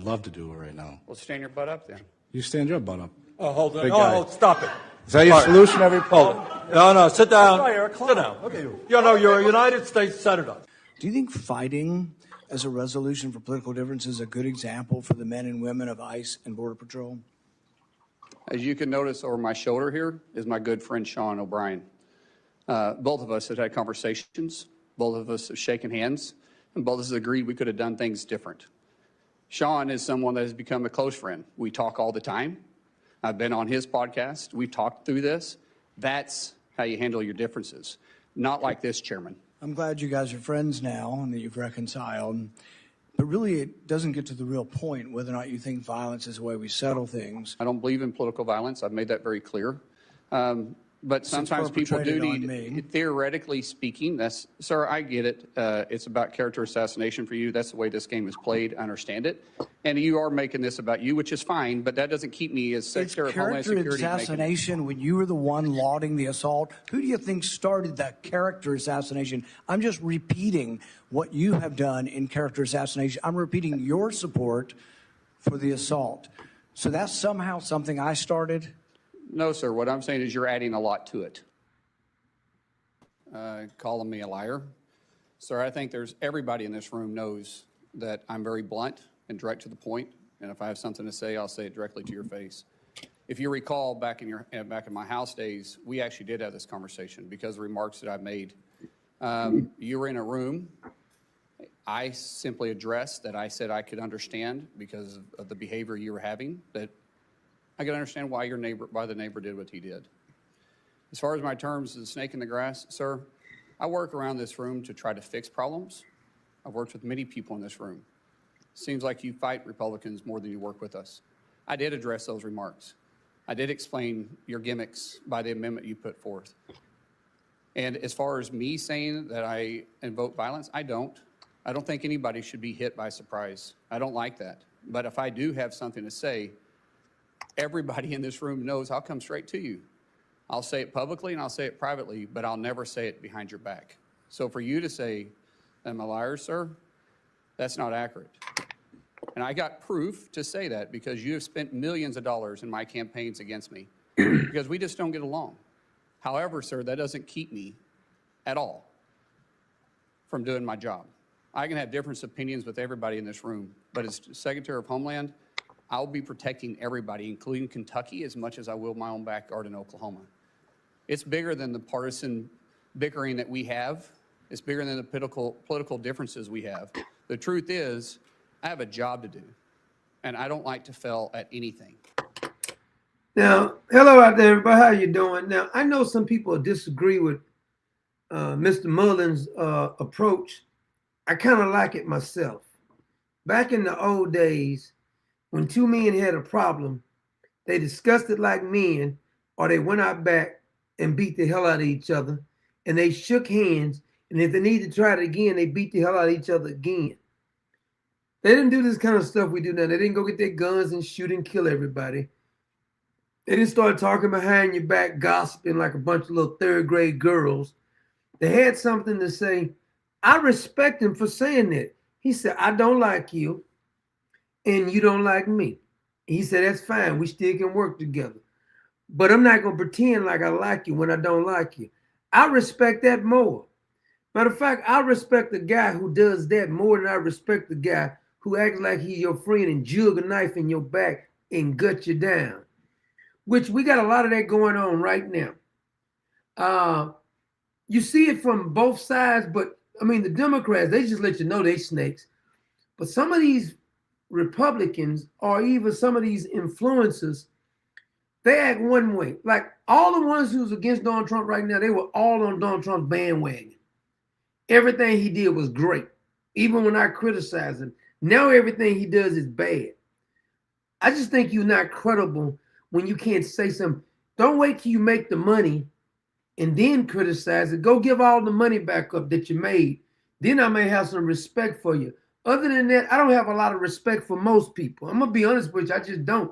love to do it right now. Well, stand your butt up then. You stand your butt up. Oh, hold on. Big guy. Oh, stop it. Is that your All right. solution every Hold it. No, sit down. Sit down. Okay. You know, you're a United States Senator. Do you think fighting as a resolution for political differences is a good example for the men and women of ICE and Border Patrol? As you can notice over my shoulder here is my good friend Sean O'Brien. Both of us have had conversations. Both of us have shaken hands. And both of us agreed we could have done things different. Sean is someone that has become a close friend. We talk all the time. I've been on his podcast. We've talked through this. That's how you handle your differences. Not like this, Chairman. I'm glad you guys are friends now and that you've reconciled. But really, it doesn't get to the real point whether or not you think violence is the way we settle things. I don't believe in political violence. I've made that very clear. But sometimes people do need, theoretically speaking, sir, I get it. It's about character assassination for you. That's the way this game is played. I understand it. And you are making this about you, which is fine, but that doesn't keep me as Secretary of Homeland Security. Character assassination when you were the one lauding the assault. Who do you think started that character assassination? I'm just repeating what you have done in character assassination. I'm repeating your support for the assault. So that's somehow something I started? No, sir. What I'm saying is you're adding a lot to it. Calling me a liar. Sir, I think everybody in this room knows that I'm very blunt and direct to the point, and if I have something to say, I'll say it directly to your face. If you recall, back in my House days, we actually did have this conversation because of the remarks that I made. You were in a room. I simply addressed that I said I could understand because of the behavior you were having, that I can understand why the neighbor did what he did. As far as my terms of the snake in the grass, sir, I work around this room to try to fix problems. I've worked with many people in this room. Seems like you fight Republicans more than you work with us. I did address those remarks. I did explain your gimmicks by the amendment you put forth. And as far as me saying that I invoke violence, I don't. I don't think anybody should be hit by surprise. I don't like that. But if I do have something to say, everybody in this room knows I'll come straight to you. I'll say it publicly and I'll say it privately, but I'll never say it behind your back. So for you to say I'm a liar, sir, that's not accurate. And I got proof to say that because you have spent millions of dollars in my campaigns against me because we just don't get along. However, sir, that doesn't keep me at all from doing my job. I can have different opinions with everybody in this room, but as Secretary of Homeland, I'll be protecting everybody, including Kentucky, as much as I will my own backyard in Oklahoma. It's bigger than the partisan bickering that we have. It's bigger than the political differences we have. The truth is, I have a job to do, and I don't like to fail at anything. Now, hello out there, everybody. How you doing? Now, I know some people disagree with Mr. Mullen's approach. I kind of like it myself. Back in the old days, when two men had a problem, they discussed it like men, or they went out back and beat the hell out of each other, and they shook hands, and if they need to try it again, they beat the hell out of each other again. They didn't do this kind of stuff we do now. They didn't go get their guns and shoot and kill everybody. They didn't start talking behind your back, gossiping like a bunch of little third-grade girls. They had something to say. I respect him for saying that. He said, I don't like you, and you don't like me. He said, that's fine. We still can work together. But I'm not going to pretend like I like you when I don't like you. I respect that more. Matter of fact, I respect the guy who does that more than I respect the guy who acts like he's your friend and jug a knife in your back and gut you down, which we got a lot of that going on right now. You see it from both sides, but I mean, the Democrats, they just let you know they snakes. But some of these Republicans or even some of these influencers, they act one way. Like all the ones who's against Donald Trump right now, they were all on Donald Trump's bandwagon. Everything he did was great. Even when I criticize him, now everything he does is bad. I just think you're not credible when you can't say something. Don't wait till you make the money and then criticize it. Go give all the money back up that you made. Then I may have some respect for you. Other than that, I don't have a lot of respect for most people. I'm going to be honest with you. I just don't.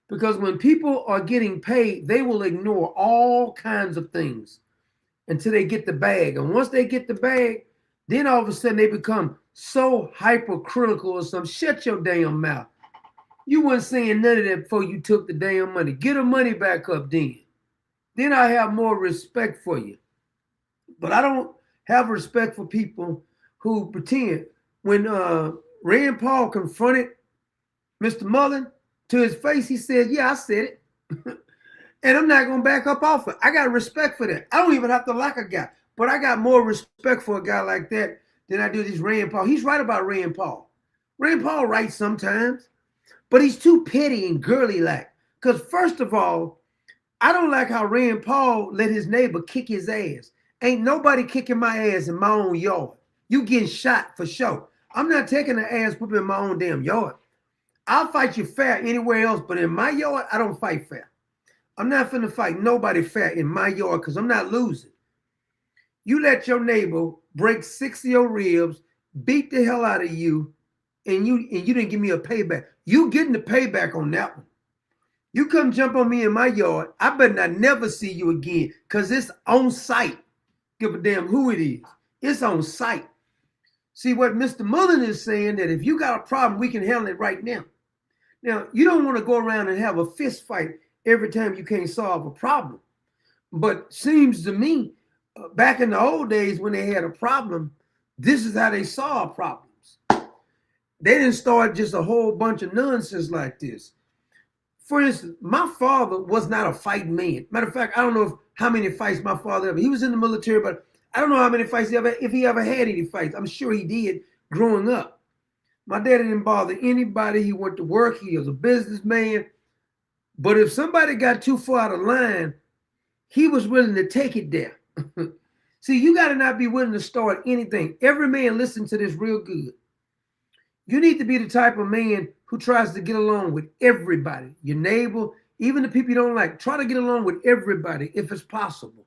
Because when people are getting paid, they will ignore all kinds of things until they get the bag. And once they get the bag, then all of a sudden they become so hypercritical or something. Shut your damn mouth. You weren't saying none of that before you took the damn money. Get the money back up then. Then I have more respect for you. But I don't have respect for people who pretend. When Rand Paul confronted Mr. Mullen to his face, he said, yeah, I said it. And I'm not going to back up off it. I got respect for that. I don't even have to like a guy. But I got more respect for a guy like that than I do this Rand Paul. He's right about Rand Paul. Rand Paul writes sometimes, but he's too petty and girly-like. Because first of all, I don't like how Rand Paul let his neighbor kick his ass. Ain't nobody kicking my ass in my own yard. You getting shot for sure. I'm not taking an ass whooping in my own damn yard. I'll fight you fair anywhere else, but in my yard, I don't fight fair. I'm not finna fight nobody fair in my yard because I'm not losing. You let your neighbor break 6 of your ribs, beat the hell out of you, and you didn't give me a payback. You getting the payback on that one. You come jump on me in my yard, I better not never see you again because it's on site. Give a damn who it is. It's on site. See what Mr. Mullen is saying, that if you got a problem, we can handle it right now. Now, you don't want to go around and have a fist fight every time you can't solve a problem. But seems to me, back in the old days when they had a problem, this is how they solved problems. They didn't start just a whole bunch of nonsense like this. For instance, my father was not a fighting man. Matter of fact, I don't know how many fights my father ever. He was in the military, but I don't know how many fights if he ever had any fights. I'm sure he did growing up. My dad didn't bother anybody. He went to work. He was a businessman. But if somebody got too far out of line, he was willing to take it there. See, you got to not be willing to start anything. Every man listen to this real good. You need to be the type of man who tries to get along with everybody, your neighbor, even the people you don't like. Try to get along with everybody if it's possible.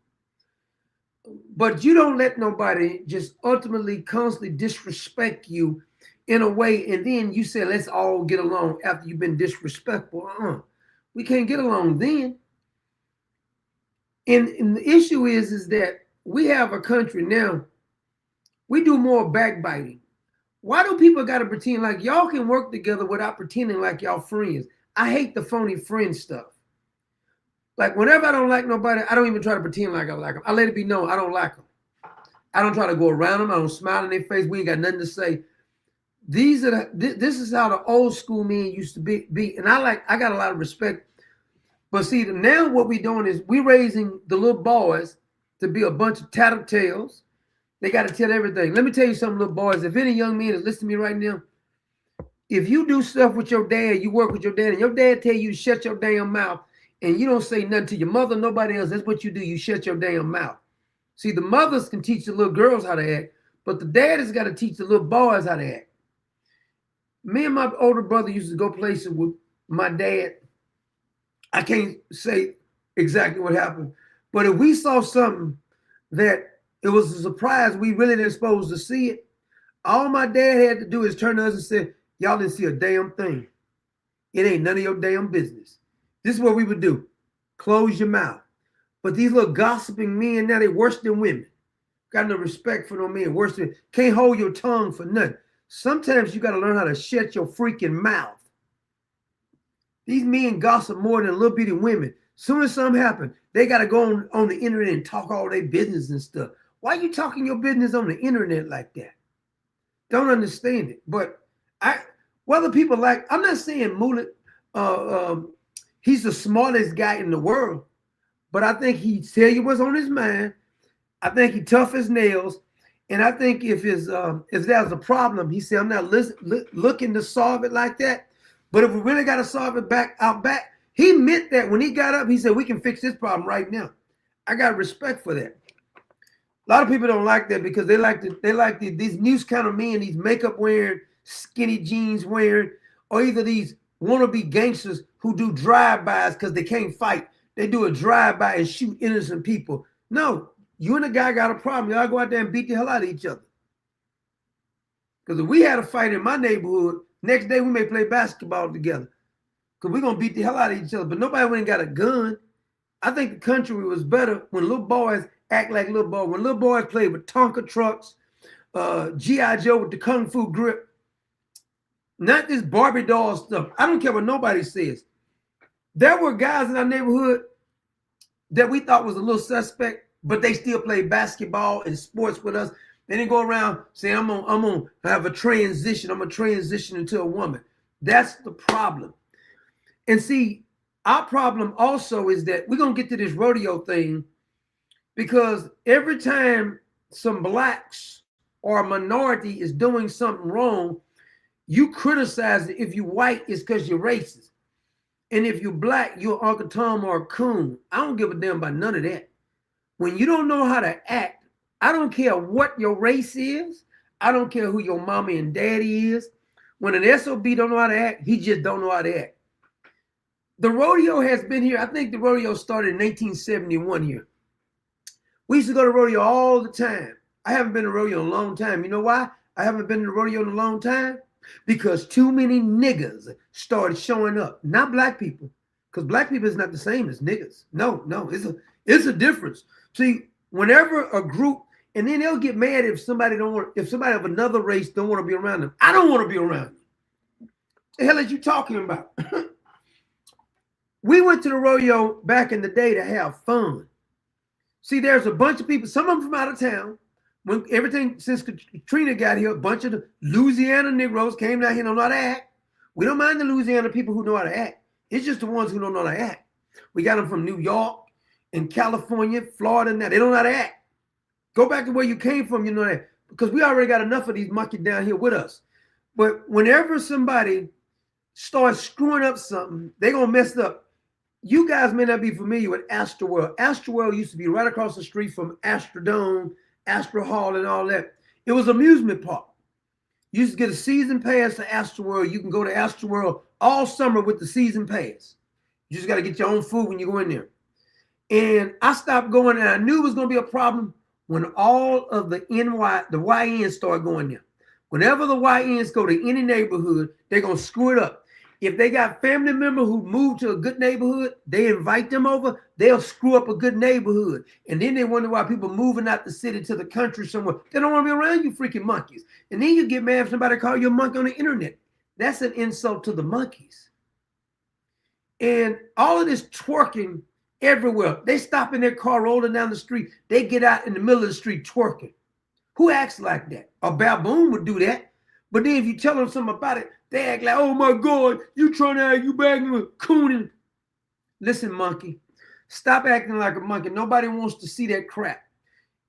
But you don't let nobody just ultimately constantly disrespect you in a way, and then you say, let's all get along after you've been disrespectful. We can't get along then. And the issue is that we have a country now, we do more backbiting. Why do people got to pretend like y'all can work together without pretending like y'all friends? I hate the phony friend stuff. Like whenever I don't like nobody, I don't even try to pretend like I like them. I let it be known I don't like them. I don't try to go around them. I don't smile in their face. We ain't got nothing to say. This is how the old school men used to be. And I got a lot of respect. But see, now what we're doing is we're raising the little boys to be a bunch of tattletales. They got to tell everything. Let me tell you something, little boys. If any young man is listening to me right now, if you do stuff with your dad, you work with your dad, and your dad tell you to shut your damn mouth, and you don't say nothing to your mother, nobody else, that's what you do. You shut your damn mouth. See, the mothers can teach the little girls how to act, but the dad has got to teach the little boys how to act. Me and my older brother used to go places with my dad. I can't say exactly what happened, but if we saw something that it was a surprise, we really didn't supposed to see it, all my dad had to do is turn to us and say, y'all didn't see a damn thing. It ain't none of your damn business. This is what we would do. Close your mouth. But these little gossiping men, now they worse than women. Got no respect for no men. Worse than, can't hold your tongue for nothing. Sometimes you got to learn how to shut your freaking mouth. These men gossip more than little bitty women. Soon as something happens, they got to go on the internet and talk all their business and stuff. Why are you talking your business on the internet like that? Don't understand it. But whether people like, I'm not saying Mullet, he's the smartest guy in the world, but I think he tell you what's on his mind. I think he tough as nails. And I think if there's a problem, he said, I'm not looking to solve it like that. But if we really got to solve it out back, he meant that when he got up, he said, we can fix this problem right now. I got respect for that. A lot of people don't like that because they like these news kind of men, these makeup wearing, skinny jeans wearing, or either these wannabe gangsters who do drive-bys because they can't fight. They do a drive-by and shoot innocent people. No, you and the guy got a problem. Y'all go out there and beat the hell out of each other. Because if we had a fight in my neighborhood, next day we may play basketball together. Because we're going to beat the hell out of each other. But nobody went and got a gun. I think the country was better when little boys act like little boys. When little boys play with Tonka trucks, G.I. Joe with the Kung Fu grip. Not this Barbie doll stuff. I don't care what nobody says. There were guys in our neighborhood that we thought was a little suspect, but they still play basketball and sports with us. They didn't go around saying, I'm gonna have a transition. I'm gonna transition into a woman. That's the problem. And see, our problem also is that we're gonna get to this rodeo thing because every time some blacks or a minority is doing something wrong, you criticize it. If you white, it's because you're racist. And if you're black, you're Uncle Tom or a coon. I don't give a damn about none of that. When you don't know how to act, I don't care what your race is. I don't care who your mommy and daddy is. When an SOB don't know how to act, he just don't know how to act. The rodeo has been here. I think the rodeo started in 1971 here. We used to go to rodeo all the time. I haven't been to rodeo in a long time. You know why I haven't been to rodeo in a long time? Because too many niggas started showing up. Not black people, because black people is not the same as niggas. No, it's a difference. See, whenever a group, and then they'll get mad if somebody of another race don't want to be around them. I don't want to be around them. The hell is you talking about? We went to the rodeo back in the day to have fun. See, there's a bunch of people, some of them from out of town. When everything since Katrina got here, a bunch of the Louisiana Negroes came down here and don't know how to act. We don't mind the Louisiana people who know how to act. It's just the ones who don't know how to act. We got them from New York and California, Florida, and that. They don't know how to act. Go back to where you came from, you know that. Because we already got enough of these monkeys down here with us. But whenever somebody starts screwing up something, they're going to mess up. You guys may not be familiar with Astroworld. Astroworld used to be right across the street from Astrodome, Astro Hall, and all that. It was an amusement park. You used to get a season pass to Astroworld. You can go to Astroworld all summer with the season pass. You just got to get your own food when you go in there. And I stopped going, and I knew it was going to be a problem when all of the YNs started going there. Whenever the YNs go to any neighborhood, they're going to screw it up. If they got family members who moved to a good neighborhood, they invite them over, they'll screw up a good neighborhood. And then they wonder why people moving out the city to the country somewhere. They don't want to be around you freaking monkeys. And then you get mad if somebody call you a monkey on the internet. That's an insult to the monkeys. And all of this twerking everywhere. They stop in their car rolling down the street. They get out in the middle of the street twerking. Who acts like that? A baboon would do that. But then if you tell them something about it, they act like, oh my God, you trying to act, you back in a coon. Listen, monkey, stop acting like a monkey. Nobody wants to see that crap.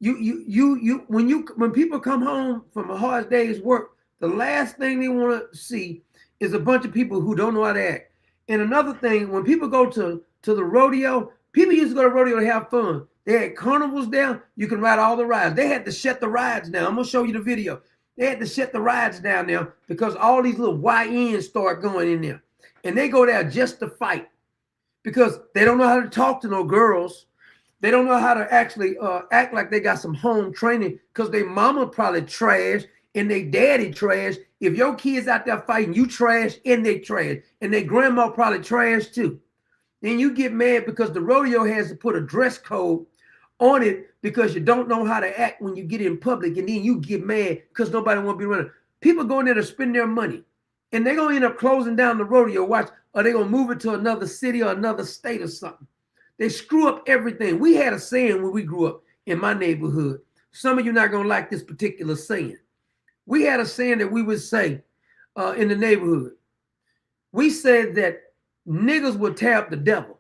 When people come home from a hard day's work, the last thing they want to see is a bunch of people who don't know how to act. And another thing, when people go to the rodeo, people used to go to rodeo to have fun. They had carnivals down. You can ride all the rides. They had to shut the rides down. I'm going to show you the video. They had to shut the rides down now because all these little YNs start going in there. And they go there just to fight because they don't know how to talk to no girls. They don't know how to actually act like they got some home training because their mama probably trash and they daddy trash. If your kids out there fighting, you trash and they trash. And their grandma probably trash too. Then you get mad because the rodeo has to put a dress code on it because you don't know how to act when you get in public, and then you get mad because nobody want to be running. People go in there to spend their money, and they're going to end up closing down the rodeo. Watch, or they're going to move it to another city or another state or something. They screw up everything. We had a saying when we grew up in my neighborhood. Some of you not going to like this particular saying. We had a saying that we would say in the neighborhood. We said that niggas would tear up the devil.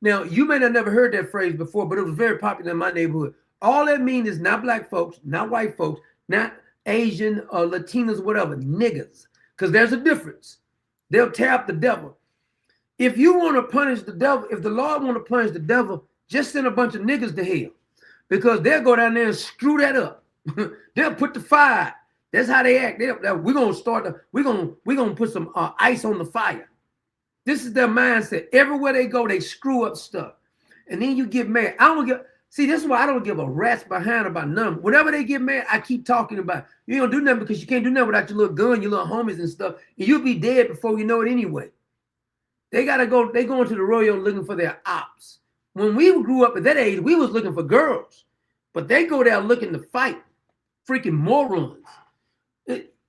Now, you may have never heard that phrase before, but it was very popular in my neighborhood. All that means is not black folks, not white folks, not Asian or Latinos, whatever, niggas, because there's a difference. They'll tear up the devil. If you want to punish the devil, if the Lord want to punish the devil, just send a bunch of niggas to hell because they'll go down there and screw that up. They'll put the fire. That's how they act. We're going to start, we're going to put some ice on the fire. This is their mindset. Everywhere they go, they screw up stuff. And then you get mad. See, this is why I don't give a rat's behind about none. Whenever they get mad, I keep talking about it. You don't do nothing because you can't do nothing without your little gun, your little homies and stuff. And you'll be dead before you know it anyway. They go into the rodeo looking for their ops. When we grew up at that age, we was looking for girls. But they go there looking to fight. Freaking morons.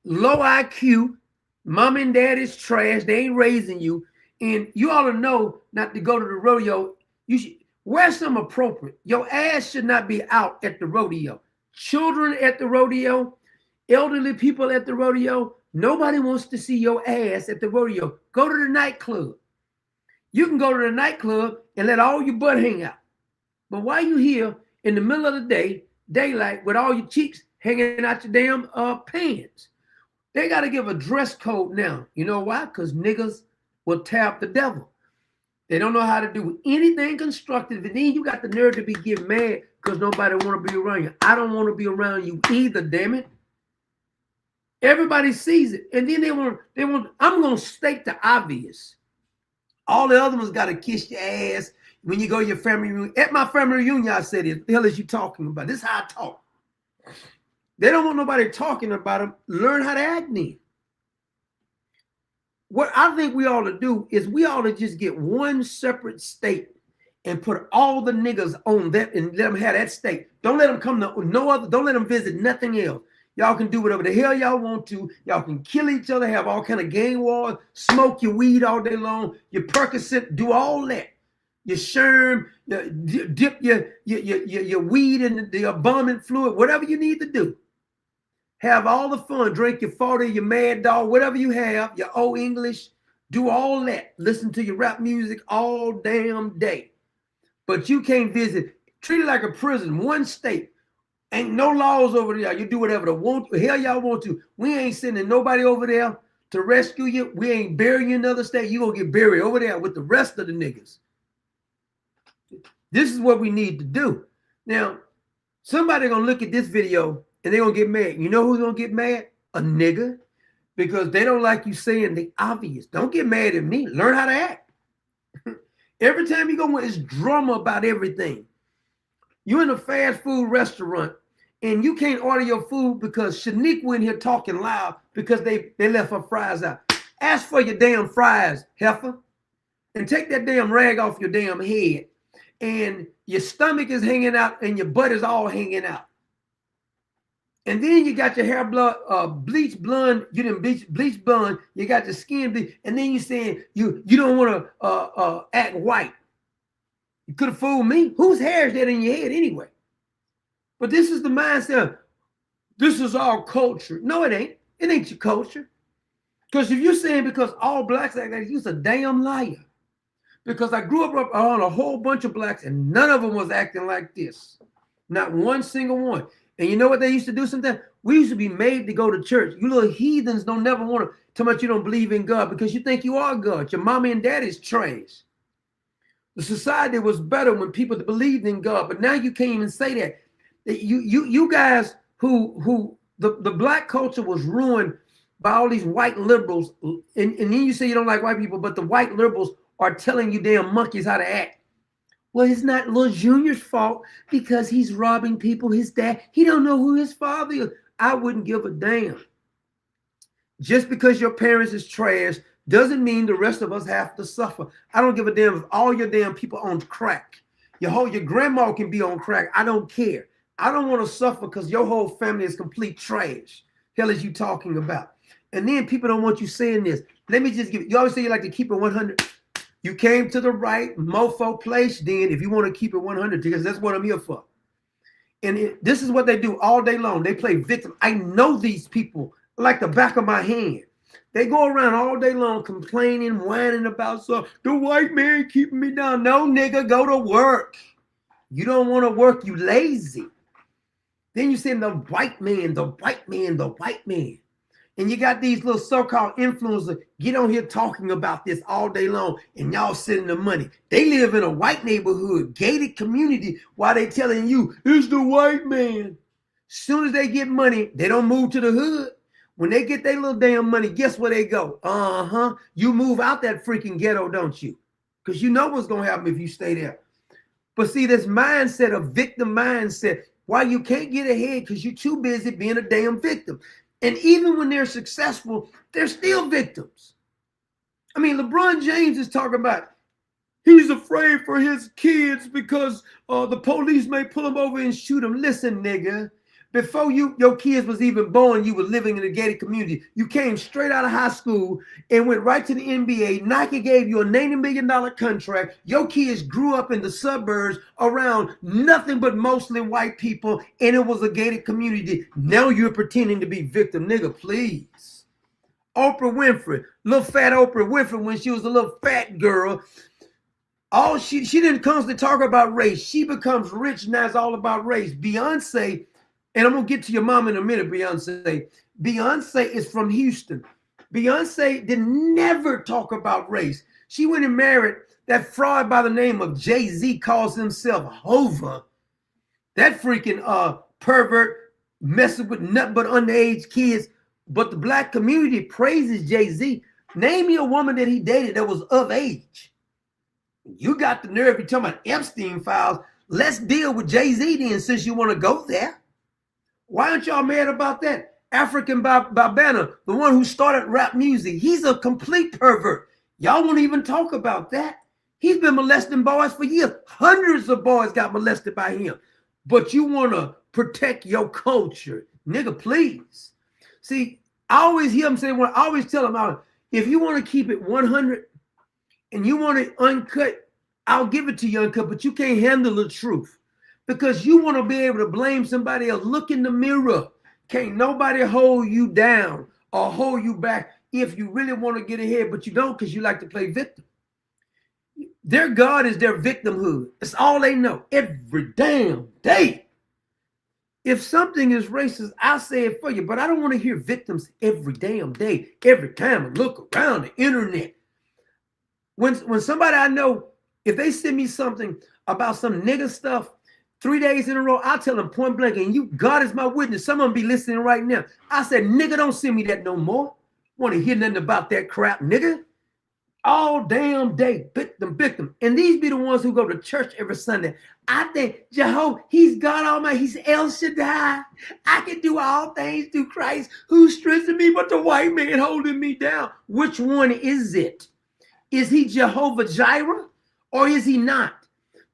Low IQ, Mom and dad is trash. They ain't raising you. And you ought to know not to go to the rodeo. You should wear something appropriate. Your ass should not be out at the rodeo. Children at the rodeo, elderly people at the rodeo, nobody wants to see your ass at the rodeo. Go to the nightclub. You can go to the nightclub and let all your butt hang out. But why you here in the middle of the day, daylight, with all your cheeks hanging out your damn pants? They got to give a dress code now. You know why? Because niggas will tap the devil. They don't know how to do anything constructive. And then you got the nerve to be getting mad because nobody want to be around you. I don't want to be around you either, damn it. Everybody sees it. And then they want, I'm going to state the obvious. All the other ones got to kiss your ass when you go to your family reunion. At my family reunion, I said, what the hell is you talking about? This is how I talk. They don't want nobody talking about them. Learn how to act then. What I think we ought to do is we ought to just get one separate state and put all the niggas on that and let them have that state. Don't let them come to no other. Don't let them visit nothing else. Y'all can do whatever the hell y'all want to. Y'all can kill each other, have all kind of gang wars, smoke your weed all day long, your Percocet, do all that. Your sherm, dip your weed in the embalming fluid, whatever you need to do. Have all the fun. Drink your 40, your Mad Dog, whatever you have, your old English. Do all that. Listen to your rap music all damn day. But you can't visit. Treat it like a prison, one state. Ain't no laws over there. You do whatever the hell y'all want to. We ain't sending nobody over there to rescue you. We ain't burying you in another state. You gonna get buried over there with the rest of the niggas. This is what we need to do. Now, somebody gonna look at this video and they're gonna get mad. You know who's gonna get mad? A nigga. Because they don't like you saying the obvious. Don't get mad at me. Learn how to act. Every time you go, it's drama about everything. You're in a fast food restaurant and you can't order your food because Shanique went here talking loud because they left her fries out. Ask for your damn fries, heifer. And take that damn rag off your damn head. And your stomach is hanging out and your butt is all hanging out. And then you got your hair bleach blonde, you didn't bleach blonde, you got the skin bleach, and then you saying you don't want to act white. You could have fooled me. Whose hair is that in your head anyway? But this is the mindset. This is our culture. No, it ain't. It ain't your culture. Because if you're saying because all blacks act like you're a damn liar. Because I grew up around a whole bunch of blacks and none of them was acting like this. Not one single one. And you know what they used to do sometimes? We used to be made to go to church. You little heathens don't never want to tell much you don't believe in God because you think you are God. Your mommy and daddy's trash. The society was better when people believed in God, but now you can't even say that. You guys who the black culture was ruined by all these white liberals, and then you say you don't like white people, but the white liberals are telling you damn monkeys how to act. Well, it's not Lil Junior's fault because he's robbing people, his dad. He don't know who his father is. I wouldn't give a damn. Just because your parents is trash doesn't mean the rest of us have to suffer. I don't give a damn if all your damn people on crack. Your grandma can be on crack. I don't care. I don't want to suffer because your whole family is complete trash. Hell is you talking about? And then people don't want you saying this. Let me just give you always say you like to keep it 100. You came to the right mofo place then if you want to keep it 100 because that's what I'm here for. And this is what they do all day long. They play victim. I know these people like the back of my hand. They go around all day long complaining, whining about the white man keeping me down. No, nigga, go to work. You don't want to work, you lazy. Then you say the white man, the white man, the white man. And you got these little so-called influencers get on here talking about this all day long and y'all sending them money. They live in a white neighborhood, gated community while they telling you, it's the white man. Soon as they get money, they don't move to the hood. When they get their little damn money, guess where they go? You move out that freaking ghetto, don't you? Because you know what's going to happen if you stay there. But see, this mindset, of victim mindset, why you can't get ahead because you're too busy being a damn victim. And even when they're successful, they're still victims. I mean, LeBron James is talking about he's afraid for his kids because the police may pull him over and shoot him. Listen, nigga, Before your kids was even born, you were living in a gated community. You came straight out of high school and went right to the NBA. Nike gave you a $90 million contract. Your kids grew up in the suburbs around nothing but mostly white people, and it was a gated community. Now you're pretending to be victim. Nigga, please. Oprah Winfrey, little fat Oprah Winfrey, when she was a little fat girl, she didn't constantly talk about race. She becomes rich, now it's all about race. Beyonce, and I'm going to get to your mom in a minute, Beyonce. Beyonce is from Houston. Beyonce did never talk about race. She went and married that fraud by the name of Jay-Z, calls himself Hova. That freaking pervert messing with nothing but underage kids. But the black community praises Jay-Z. Name me a woman that he dated that was of age. You got the nerve, you're talking about Epstein files. Let's deal with Jay-Z then, since you want to go there. Why aren't y'all mad about that? African Babana, the one who started rap music, he's a complete pervert. Y'all won't even talk about that. He's been molesting boys for years. Hundreds of boys got molested by him. But you want to protect your culture. Nigga, please. See, I always hear him say, I always tell him, if you want to keep it 100 and you want it uncut, I'll give it to you uncut, but you can't handle the truth. Because you want to be able to blame somebody else. Look in the mirror. Can't nobody hold you down or hold you back if you really want to get ahead, but you don't because you like to play victim. Their God is their victimhood. That's all they know every damn day. If something is racist, I'll say it for you, but I don't want to hear victims every damn day, every time I look around the internet. When somebody I know, if they send me something about some nigga stuff, 3 days in a row, I'll tell them point blank, and God is my witness. Some of them be listening right now. I said, nigga, don't send me that no more. Want to hear nothing about that crap, nigga. All damn day, victim. And these be the ones who go to church every Sunday. I think Jehovah, he's God Almighty. He's El Shaddai. I can do all things through Christ who strengthens me, but the white man holding me down. Which one is it? Is he Jehovah Jireh or is he not?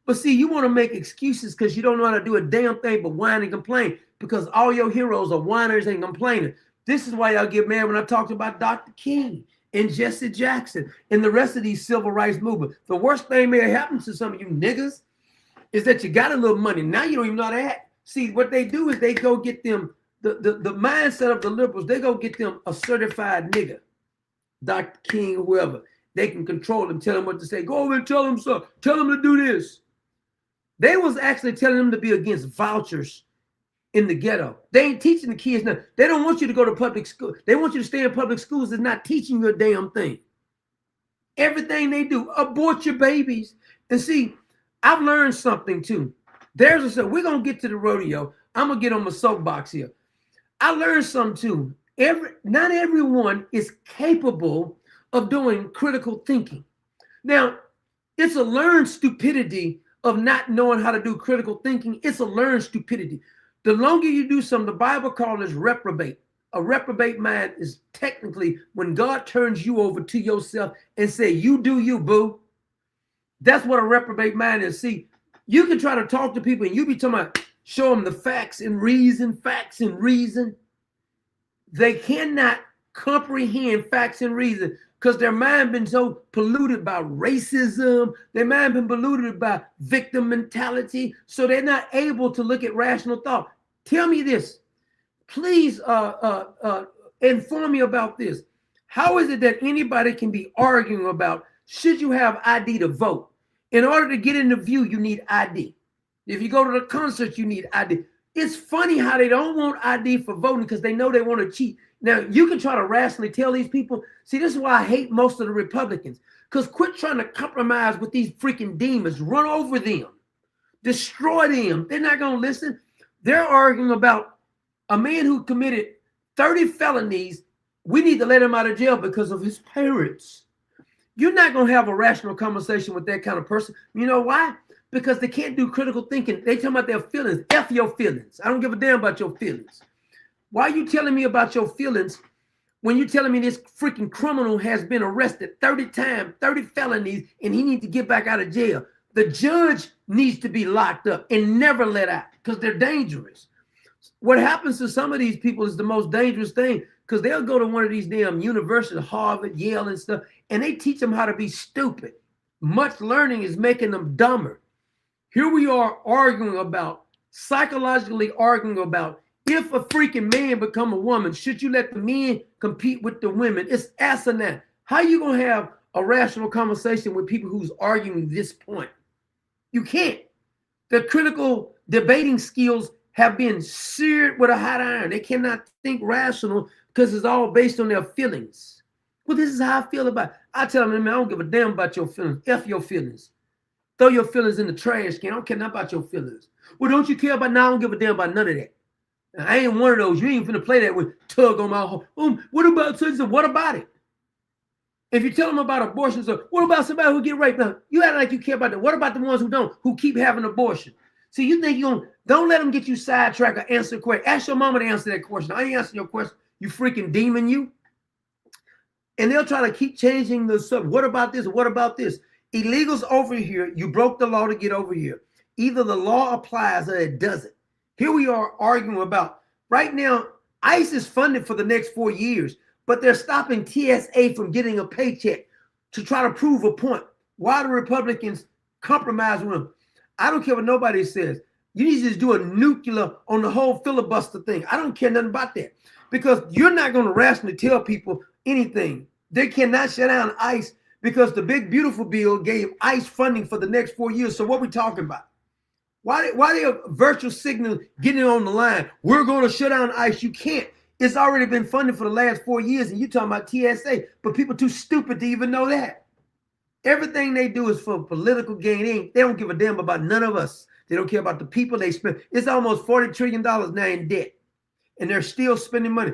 But see, you want to make excuses because you don't know how to do a damn thing but whine and complain, because all your heroes are whiners and complaining. This is why y'all get mad when I talked about Dr. King and Jesse Jackson and the rest of these civil rights movement. The worst thing may have happened to some of you niggas is that you got a little money. Now you don't even know how to act. See, what they do is they go get them, the mindset of the liberals, they go get them a certified nigga, Dr. King, whoever. They can control them, tell them what to say. Go over and tell them so. Tell them to do this. They was actually telling them to be against vouchers in the ghetto. They ain't teaching the kids now. They don't want you to go to public school. They want you to stay in public schools that's not teaching you a damn thing. Everything they do, abort your babies. And see, I've learned something too. We're going to get to the rodeo. I'm going to get on my soapbox here. I learned something too. Not everyone is capable of doing critical thinking. Now, it's a learned stupidity of not knowing how to do critical thinking. It's a learned stupidity. The longer you do something, the Bible calls it reprobate. A reprobate mind is technically when God turns you over to yourself and say, you do you, boo. That's what a reprobate mind is. See, you can try to talk to people and you be talking about, show them the facts and reason. They cannot comprehend facts and reason because their mind been so polluted by racism. Their mind been polluted by victim mentality. So they're not able to look at rational thought. Tell me this. Please inform me about this. How is it that anybody can be arguing about should you have ID to vote? In order to get in the view, you need ID. If you go to the concert, you need ID. It's funny how they don't want ID for voting because they know they want to cheat. Now, you can try to rationally tell these people. See, this is why I hate most of the Republicans. Because quit trying to compromise with these freaking demons. Run over them. Destroy them. They're not going to listen. They're arguing about a man who committed 30 felonies. We need to let him out of jail because of his parents. You're not going to have a rational conversation with that kind of person. You know why? Because they can't do critical thinking. They talk about their feelings. F your feelings. I don't give a damn about your feelings. Why are you telling me about your feelings when you're telling me this freaking criminal has been arrested 30 times, 30 felonies, and he needs to get back out of jail? The judge needs to be locked up and never let out because they're dangerous. what happens to some of these people is the most dangerous thing, because they'll go to one of these damn universities, Harvard, Yale, and stuff, and they teach them how to be stupid. Much learning is making them dumber. Here we are psychologically arguing about, if a freaking man become a woman, should you let the men compete with the women? It's asinine. How you gonna have a rational conversation with people who's arguing this point? You can't. The critical debating skills have been seared with a hot iron. They cannot think rational because it's all based on their feelings. Well, this is how I feel about it. I tell them, man, I don't give a damn about your feelings. F your feelings. Throw your feelings in the trash can. I don't care nothing about your feelings. Well, don't you care about? No, I don't give a damn about none of that. I ain't one of those. You ain't finna play that with tug on my heart. What about such? What about it? If you tell them about abortion, so what about somebody who get raped? Now, you act like you care about that. What about the ones who don't, who keep having abortion? See, you think don't let them get you sidetracked or answer the question. Ask your mama to answer that question. I ain't answering your question, you freaking demon, you. And they'll try to keep changing the subject. What about this? What about this? Illegals over here, you broke the law to get over here. Either the law applies or it doesn't. Here we are arguing about, right now, ICE is funded for the next 4 years, but they're stopping TSA from getting a paycheck to try to prove a point. Why the Republicans compromise with them? I don't care what nobody says. You need to just do a nuclear on the whole filibuster thing. I don't care nothing about that, because you're not going to rationally tell people anything. They cannot shut down ICE because the big beautiful bill gave ICE funding for the next 4 years. So what are we talking about? Why they a virtual signal getting on the line? We're going to shut down ICE. You can't. It's already been funded for the last 4 years, and you're talking about TSA, but people too stupid to even know that. Everything they do is for political gain. They don't give a damn about none of us. They don't care about the people they spend. It's almost $40 trillion now in debt, and they're still spending money.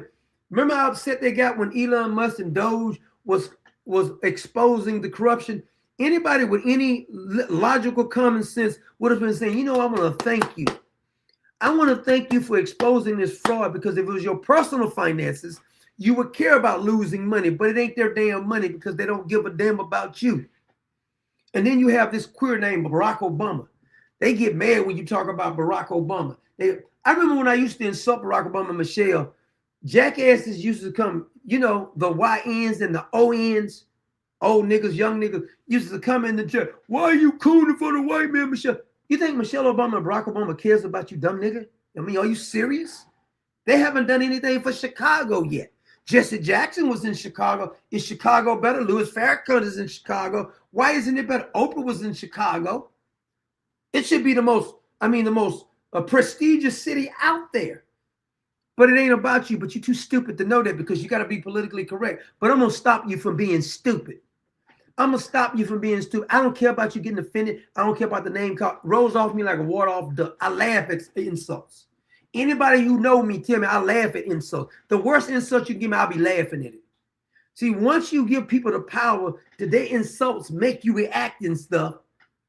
Remember how upset they got when Elon Musk and Doge was exposing the corruption? Anybody with any logical common sense would have been saying, you know, I want to thank you. I want to thank you for exposing this fraud, because if it was your personal finances, you would care about losing money, but it ain't their damn money because they don't give a damn about you. And then you have this queer named Barack Obama. They get mad when you talk about Barack Obama. I remember when I used to insult Barack Obama and Michelle, jackasses used to come, you know, the YNs and the ONs, old niggas, young niggas, used to come in the church. Why are you cooning for the white man, Michelle? You think Michelle Obama and Barack Obama cares about you, dumb nigga? I mean, are you serious? They haven't done anything for Chicago yet. Jesse Jackson was in Chicago. Is Chicago better? Louis Farrakhan is in Chicago. Why isn't it better? Oprah was in Chicago. It should be the most prestigious city out there. But it ain't about you, but you're too stupid to know that, because you got to be politically correct. But I'm going to stop you from being stupid. I'm going to stop you from being stupid. I don't care about you getting offended. I don't care about the name call. Rolls off me like a water off duck. I laugh at insults. Anybody who know me, tell me I laugh at insults. The worst insult you give me, I'll be laughing at it. See, once you give people the power that their insults make you react and stuff,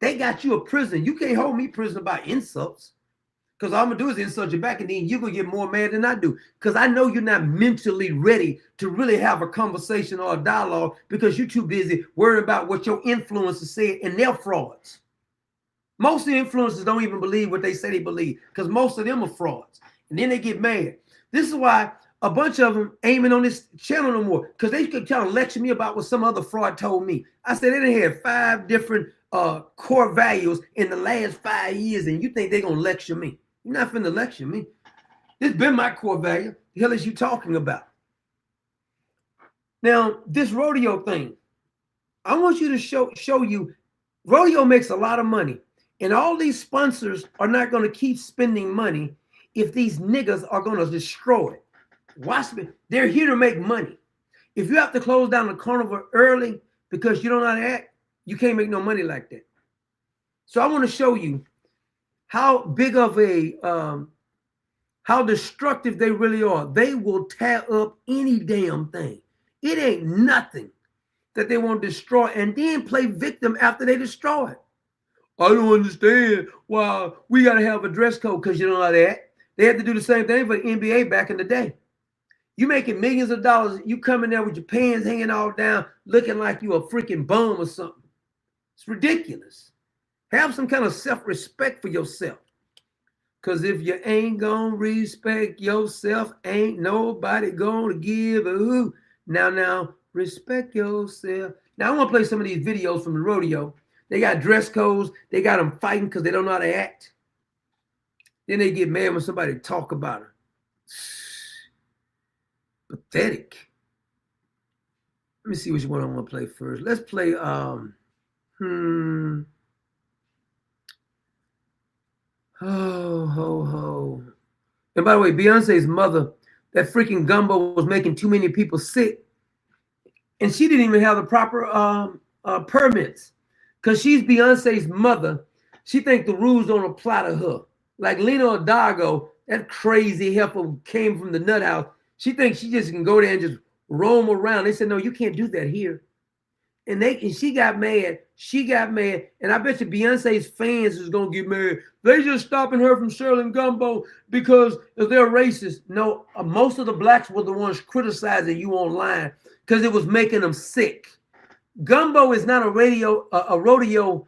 they got you a prison. You can't hold me prisoner by insults, because all I'm going to do is insult you back, and then you're going to get more mad than I do, because I know you're not mentally ready to really have a conversation or a dialogue, because you're too busy worrying about what your influencers say, and they're frauds. Most of the influencers don't even believe what they say they believe, because most of them are frauds. And then they get mad. This is why a bunch of them aiming on this channel no more, because they could try to lecture me about what some other fraud told me. I said they done had 5 different core values in the last 5 years, and you think they're going to lecture me. You're not finna lecture me. This been my core value. The hell is you talking about? Now, this rodeo thing, I want you to show you, rodeo makes a lot of money. And all these sponsors are not going to keep spending money if these niggas are going to destroy it. Watch me. They're here to make money. If you have to close down the carnival early because you don't know how to act, you can't make no money like that. So I want to show you how big of a, how destructive they really are. They will tear up any damn thing. It ain't nothing that they won't destroy and then play victim after they destroy it. I don't understand why we got to have a dress code, because you don't know that. They had to do the same thing for the NBA back in the day. You making millions of dollars, you coming there with your pants hanging all down, looking like you a freaking bum or something. It's ridiculous. Have some kind of self-respect for yourself. Cause if you ain't gonna respect yourself, ain't nobody gonna give a hoot. Now, respect yourself. Now I want to play some of these videos from the rodeo. They got dress codes. They got them fighting because they don't know how to act. Then they get mad when somebody talk about her. Pathetic. Let me see which one I want to play first. Let's play Ho ho ho. And by the way, Beyonce's mother, that freaking Gumbo was making too many people sick. And she didn't even have the proper permits. Because she's Beyonce's mother. She thinks the rules don't apply to her. Like Lena Hidalgo, that crazy heifer came from the nut house. She thinks she just can go there and just roam around. They said, no, you can't do that here. And she got mad. She got mad. And I bet you Beyonce's fans is going to get mad. They just stopping her from selling Gumbo because they're racist. No, most of the blacks were the ones criticizing you online because it was making them sick. Gumbo is not a rodeo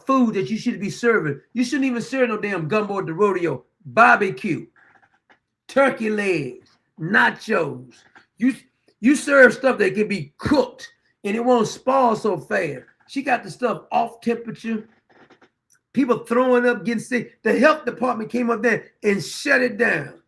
food that you should be serving. You shouldn't even serve no damn gumbo at the rodeo. Barbecue, turkey legs, nachos. You serve stuff that can be cooked and it won't spoil so fast. She got the stuff off temperature. People throwing up, getting sick. The health department came up there and shut it down,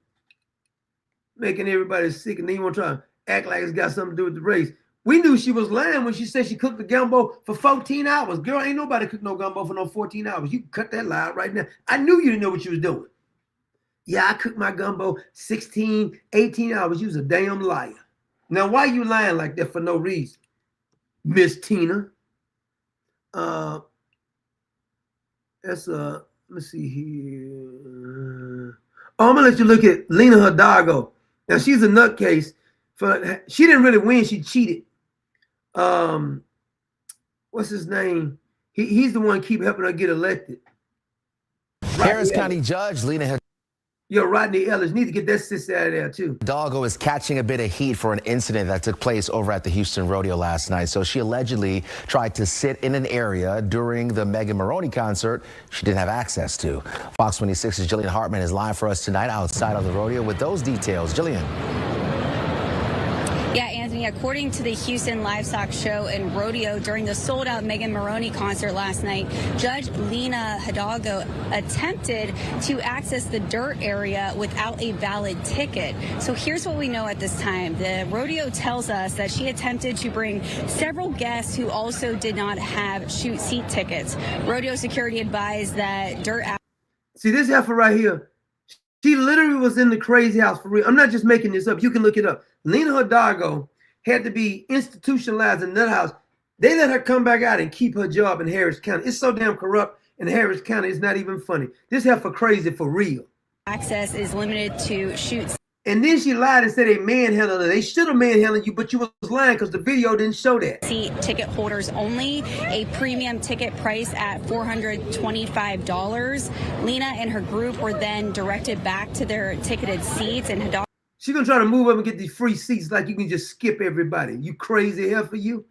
making everybody sick. And then you want to try to act like it's got something to do with the race. We knew she was lying when she said she cooked the gumbo for 14 hours. Girl, ain't nobody cooked no gumbo for no 14 hours. You can cut that lie out right now. I knew you didn't know what you was doing. Yeah, I cooked my gumbo 16, 18 hours. You was a damn liar. Now, why you lying like that for no reason? Miss Tina. Let me see here. Oh, I'm gonna let you look at Lena Hidalgo. Now she's a nutcase. She didn't really win, she cheated. What's his name? He's the one keep helping her get elected. Harris County Judge Lena Rodney Ellis need to get that sister out of there too. Hidalgo is catching a bit of heat for an incident that took place over at the Houston Rodeo last night. So she allegedly tried to sit in an area during the Megan Maroney concert she didn't have access to. Fox 26's Jillian Hartman is live for us tonight outside of the rodeo with those details. Jillian. Yeah, Anthony, according to the Houston Livestock Show and Rodeo during the sold-out Megan Maroney concert last night, Judge Lena Hidalgo attempted to access the dirt area without a valid ticket. So here's what we know at this time. The rodeo tells us that she attempted to bring several guests who also did not have chute seat tickets. Rodeo security advised that dirt... See, this heifer right here, she literally was in the crazy house for real. I'm not just making this up. You can look it up. Lena Hidalgo had to be institutionalized in that house. They let her come back out and keep her job in Harris County. It's so damn corrupt in Harris County. It's not even funny. This heifer crazy for real. Access is limited to chutes. And then she lied and said they manhandled her. They should have manhandled you, but you was lying because the video didn't show that. Seat ticket holders only, a premium ticket price at $425. Lena and her group were then directed back to their ticketed seats, and Hidalgo She's gonna try to move up and get these free seats like you can just skip everybody. You crazy heifer, you.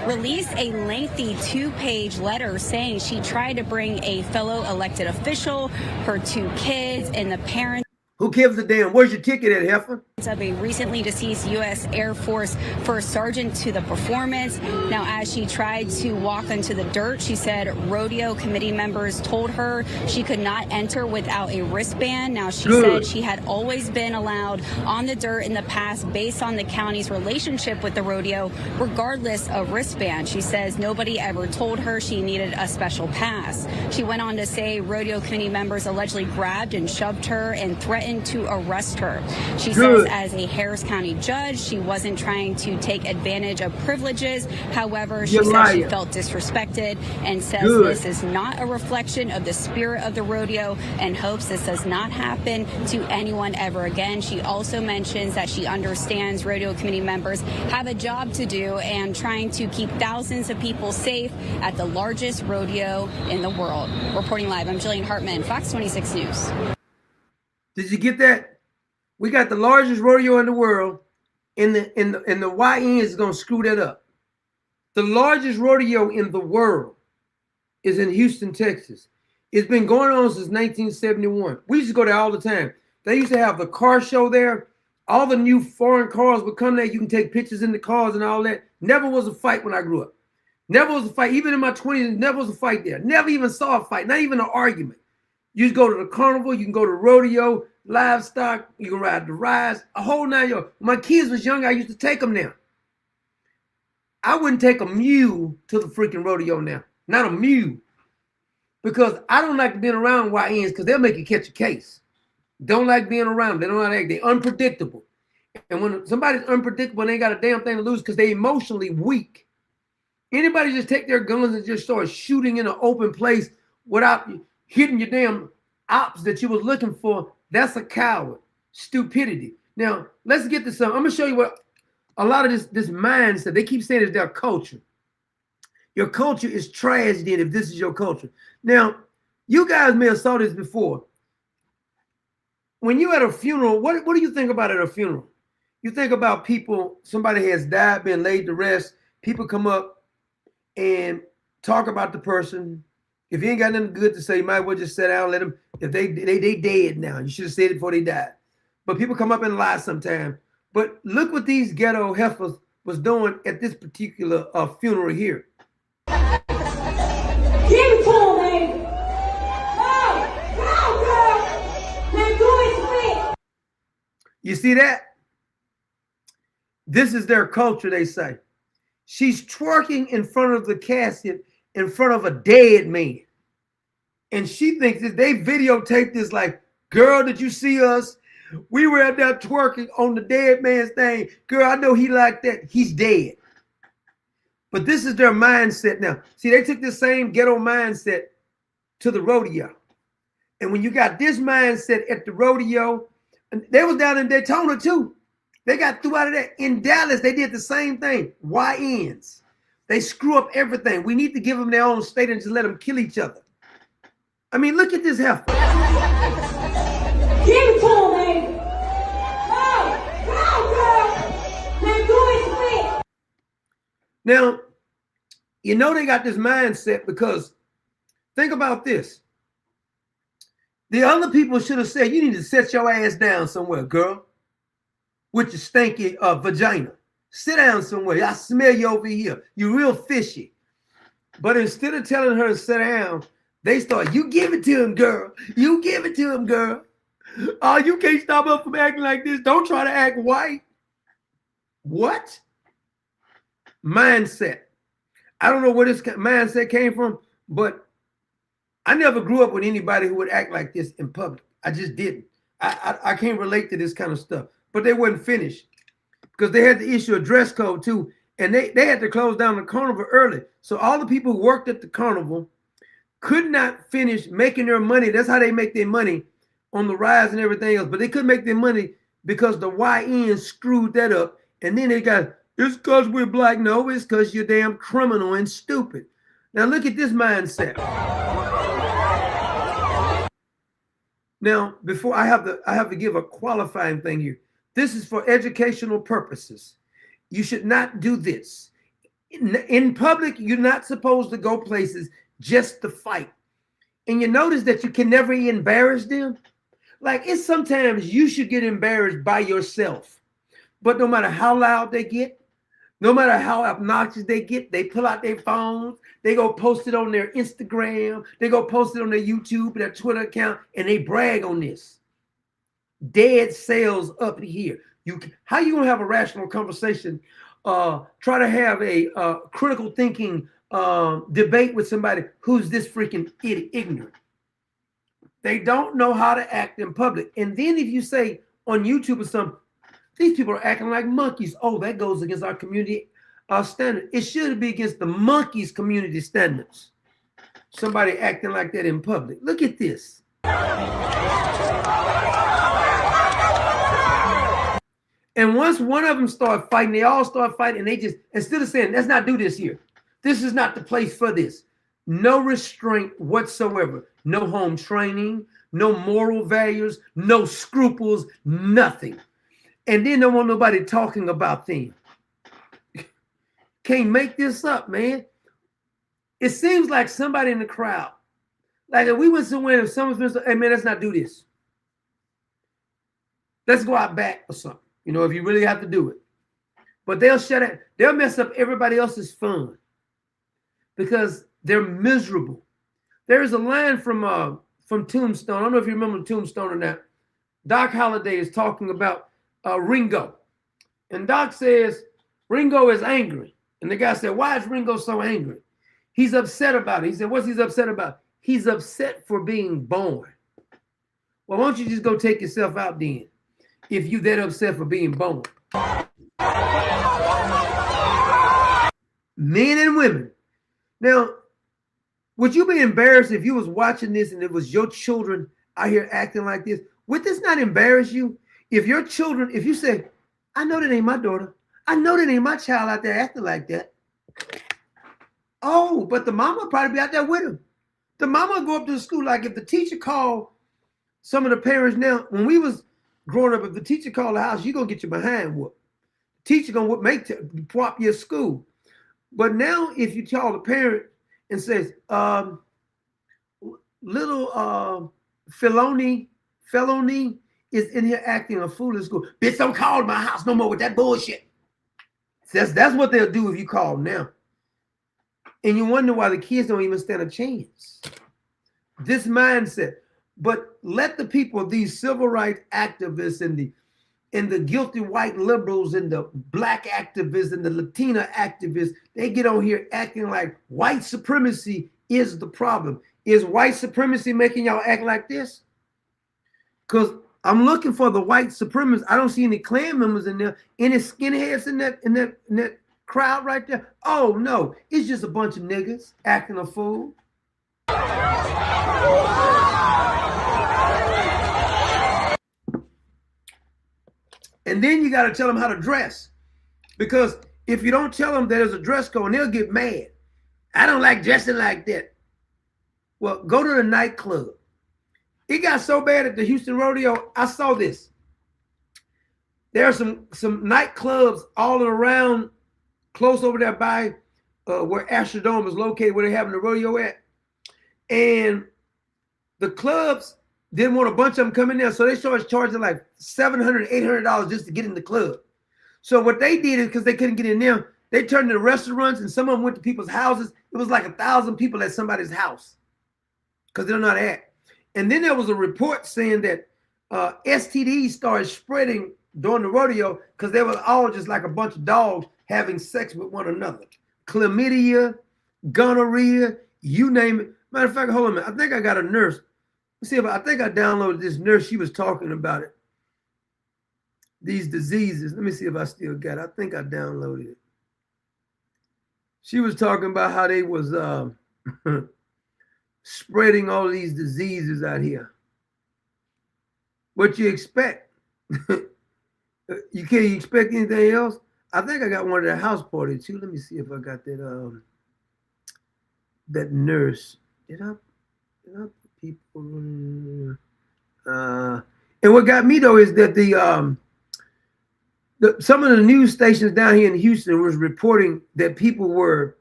Released a lengthy 2-page letter saying she tried to bring a fellow elected official, her 2 kids, and the parents. Who gives a damn? Where's your ticket at, heifer? Of a recently deceased U.S. Air Force First Sergeant to the performance. Now, as she tried to walk onto the dirt, she said rodeo committee members told her she could not enter without a wristband. Now, she said she had always been allowed on the dirt in the past based on the county's relationship with the rodeo, regardless of wristband. She says nobody ever told her she needed a special pass. She went on to say rodeo committee members allegedly grabbed and shoved her and threatened to arrest her. She says as a Harris County judge, she wasn't trying to take advantage of privileges. However, she said she felt disrespected and says this is not a reflection of the spirit of the rodeo and hopes this does not happen to anyone ever again. She also mentions that she understands rodeo committee members have a job to do and trying to keep thousands of people safe at the largest rodeo in the world. Reporting live, I'm Jillian Hartman, Fox 26 News. Did you get that? We got the largest rodeo in the world, and the YN is gonna screw that up. The largest rodeo in the world is in Houston, Texas. It's been going on since 1971. We used to go there all the time. They used to have the car show there. All the new foreign cars would come there. You can take pictures in the cars and all that. Never was a fight when I grew up. Never was a fight. Even in my 20s, never was a fight there. Never even saw a fight, not even an argument. You just go to the carnival, you can go to rodeo, livestock, you can ride the rides, a whole 9 yards. When my kids was young, I used to take them there. I wouldn't take a mule to the freaking rodeo now. Not a mule. Because I don't like being around YNs because they'll make you catch a case. Don't like being around them. They don't know how to act. They're unpredictable. And when somebody's unpredictable, they ain't got a damn thing to lose because they're emotionally weak. Anybody just take their guns and just start shooting in an open place without hitting your damn ops that you was looking for, that's a coward. Stupidity. Now, let's get to something. I'm going to show you what a lot of this mindset, they keep saying is their culture. Your culture is trash then if this is your culture. Now, you guys may have saw this before. When you at a funeral, what do you think about at a funeral? You think about people, somebody has died, been laid to rest. People come up and talk about the person. If you ain't got nothing good to say, you might as well just sit down and let them. If they dead now, you should have said it before they died. But people come up and lie sometimes. But look what these ghetto heifers was doing at this particular funeral here. Give it to him, baby. Go, girl. Now do it quick. You see that? This is their culture, they say. She's twerking in front of the casket in front of a dead man. And she thinks that they videotaped this like, girl, did you see us? We were at that twerking on the dead man's thing. Girl, I know he like that. He's dead. But this is their mindset now. See, they took this same ghetto mindset to the rodeo. And when you got this mindset at the rodeo, and they was down in Daytona too. They got threw out of that. In Dallas, they did the same thing. YNs. They screw up everything. We need to give them their own state and just let them kill each other. I mean, look at this heifer. Give it to him, baby. Go, girl. Now do it quick. Now, you know they got this mindset because think about this. The other people should have said, you need to set your ass down somewhere, girl, with your stinky vagina. Sit down somewhere. I smell you over here. You're real fishy. But instead of telling her to sit down, they start, you give it to him, girl. You give it to him, girl. Oh, you can't stop her from acting like this. Don't try to act white. What? Mindset. I don't know where this mindset came from, but I never grew up with anybody who would act like this in public. I just didn't. I can't relate to this kind of stuff. But they wasn't finished because they had to issue a dress code too. And they had to close down the carnival early. So all the people who worked at the carnival could not finish making their money. That's how they make their money on the rides and everything else. But they couldn't make their money because the YN screwed that up. And then they got, it's because we're black. No, it's because you're damn criminal and stupid. Now look at this mindset. Now, before I have to give a qualifying thing here. This is for educational purposes. You should not do this. In public, you're not supposed to go places just to fight. And you notice that you can never embarrass them. Like, it's sometimes you should get embarrassed by yourself. But no matter how loud they get, no matter how obnoxious they get, they pull out their phones, they go post it on their Instagram, they go post it on their YouTube, their Twitter account, and they brag on this. Dead sales up here. How you gonna have a rational conversation? Try to have a critical thinking debate with somebody who's this freaking ignorant. They don't know how to act in public. And then if you say on YouTube or something, these people are acting like monkeys. Oh, that goes against our community standard. It should be against the monkeys' community standards. Somebody acting like that in public. Look at this. And once one of them start fighting, they all start fighting, and they just, instead of saying, let's not do this here. This is not the place for this. No restraint whatsoever. No home training, no moral values, no scruples, nothing. And then don't want nobody talking about them. Can't make this up, man. It seems like somebody in the crowd, Like if we went somewhere and someone said, hey man, let's not do this. Let's go out back or something. You know, if you really have to do it. But they'll shut it, they'll mess up everybody else's fun because they're miserable. There is a line from Tombstone. I don't know if you remember Tombstone or not. Doc Holliday is talking about Ringo. And Doc says, Ringo is angry. And the guy said, why is Ringo so angry? He's upset about it. He said, what's he upset about? He's upset for being born. Well, why don't you just go take yourself out then if you're that upset for being born? Men and women. Now, would you be embarrassed if you was watching this and it was your children out here acting like this? Would this not embarrass you? If your children, if you say, I know that ain't my daughter. I know that ain't my child out there acting like that. Oh, but the mama would probably be out there with him. The mama would go up to the school. Like if the teacher called some of the parents now, when we was growing up, if the teacher called the house, you're going to get your behind whooped. Teacher going to prop your school. But now if you call the parent and says, little felony is in here acting a fool in school. Bitch, don't call my house no more with that bullshit. That's what they'll do if you call now. And you wonder why the kids don't even stand a chance. This mindset. But let the people, these civil rights activists and the guilty white liberals and the black activists and the Latina activists, they get on here acting like white supremacy is the problem. Is white supremacy making y'all act like this? Because I'm looking for the white supremacists. I don't see any Klan members in there, any skinheads in that crowd right there. Oh no, it's just a bunch of niggas acting a fool. And then you got to tell them how to dress. Because if you don't tell them there's a dress code, they'll get mad. I don't like dressing like that. Well, go to the nightclub. It got so bad at the Houston Rodeo, I saw this. There are some nightclubs all around, close over there by where Astrodome is located, where they're having the rodeo at. And the clubs didn't want a bunch of them coming there, so they started charging like $700, $800 just to get in the club. So what they did is, because they couldn't get in there, they turned to restaurants, and some of them went to people's houses. It was like 1,000 people at somebody's house because they don't know how to act. And then there was a report saying that STDs started spreading during the rodeo because they were all just like a bunch of dogs having sex with one another. Chlamydia, gonorrhea, you name it. Matter of fact, hold on a minute. I think I got a nurse. Let's see if I think I downloaded this nurse. She was talking about it. These diseases. Let me see if I still got it. I think I downloaded it. She was talking about how they was spreading all these diseases out here. What you expect? You can't expect anything else. I think I got one at the house party too. Let me see if I got that that nurse. Did I people? And what got me though is that some of the news stations down here in Houston was reporting that people were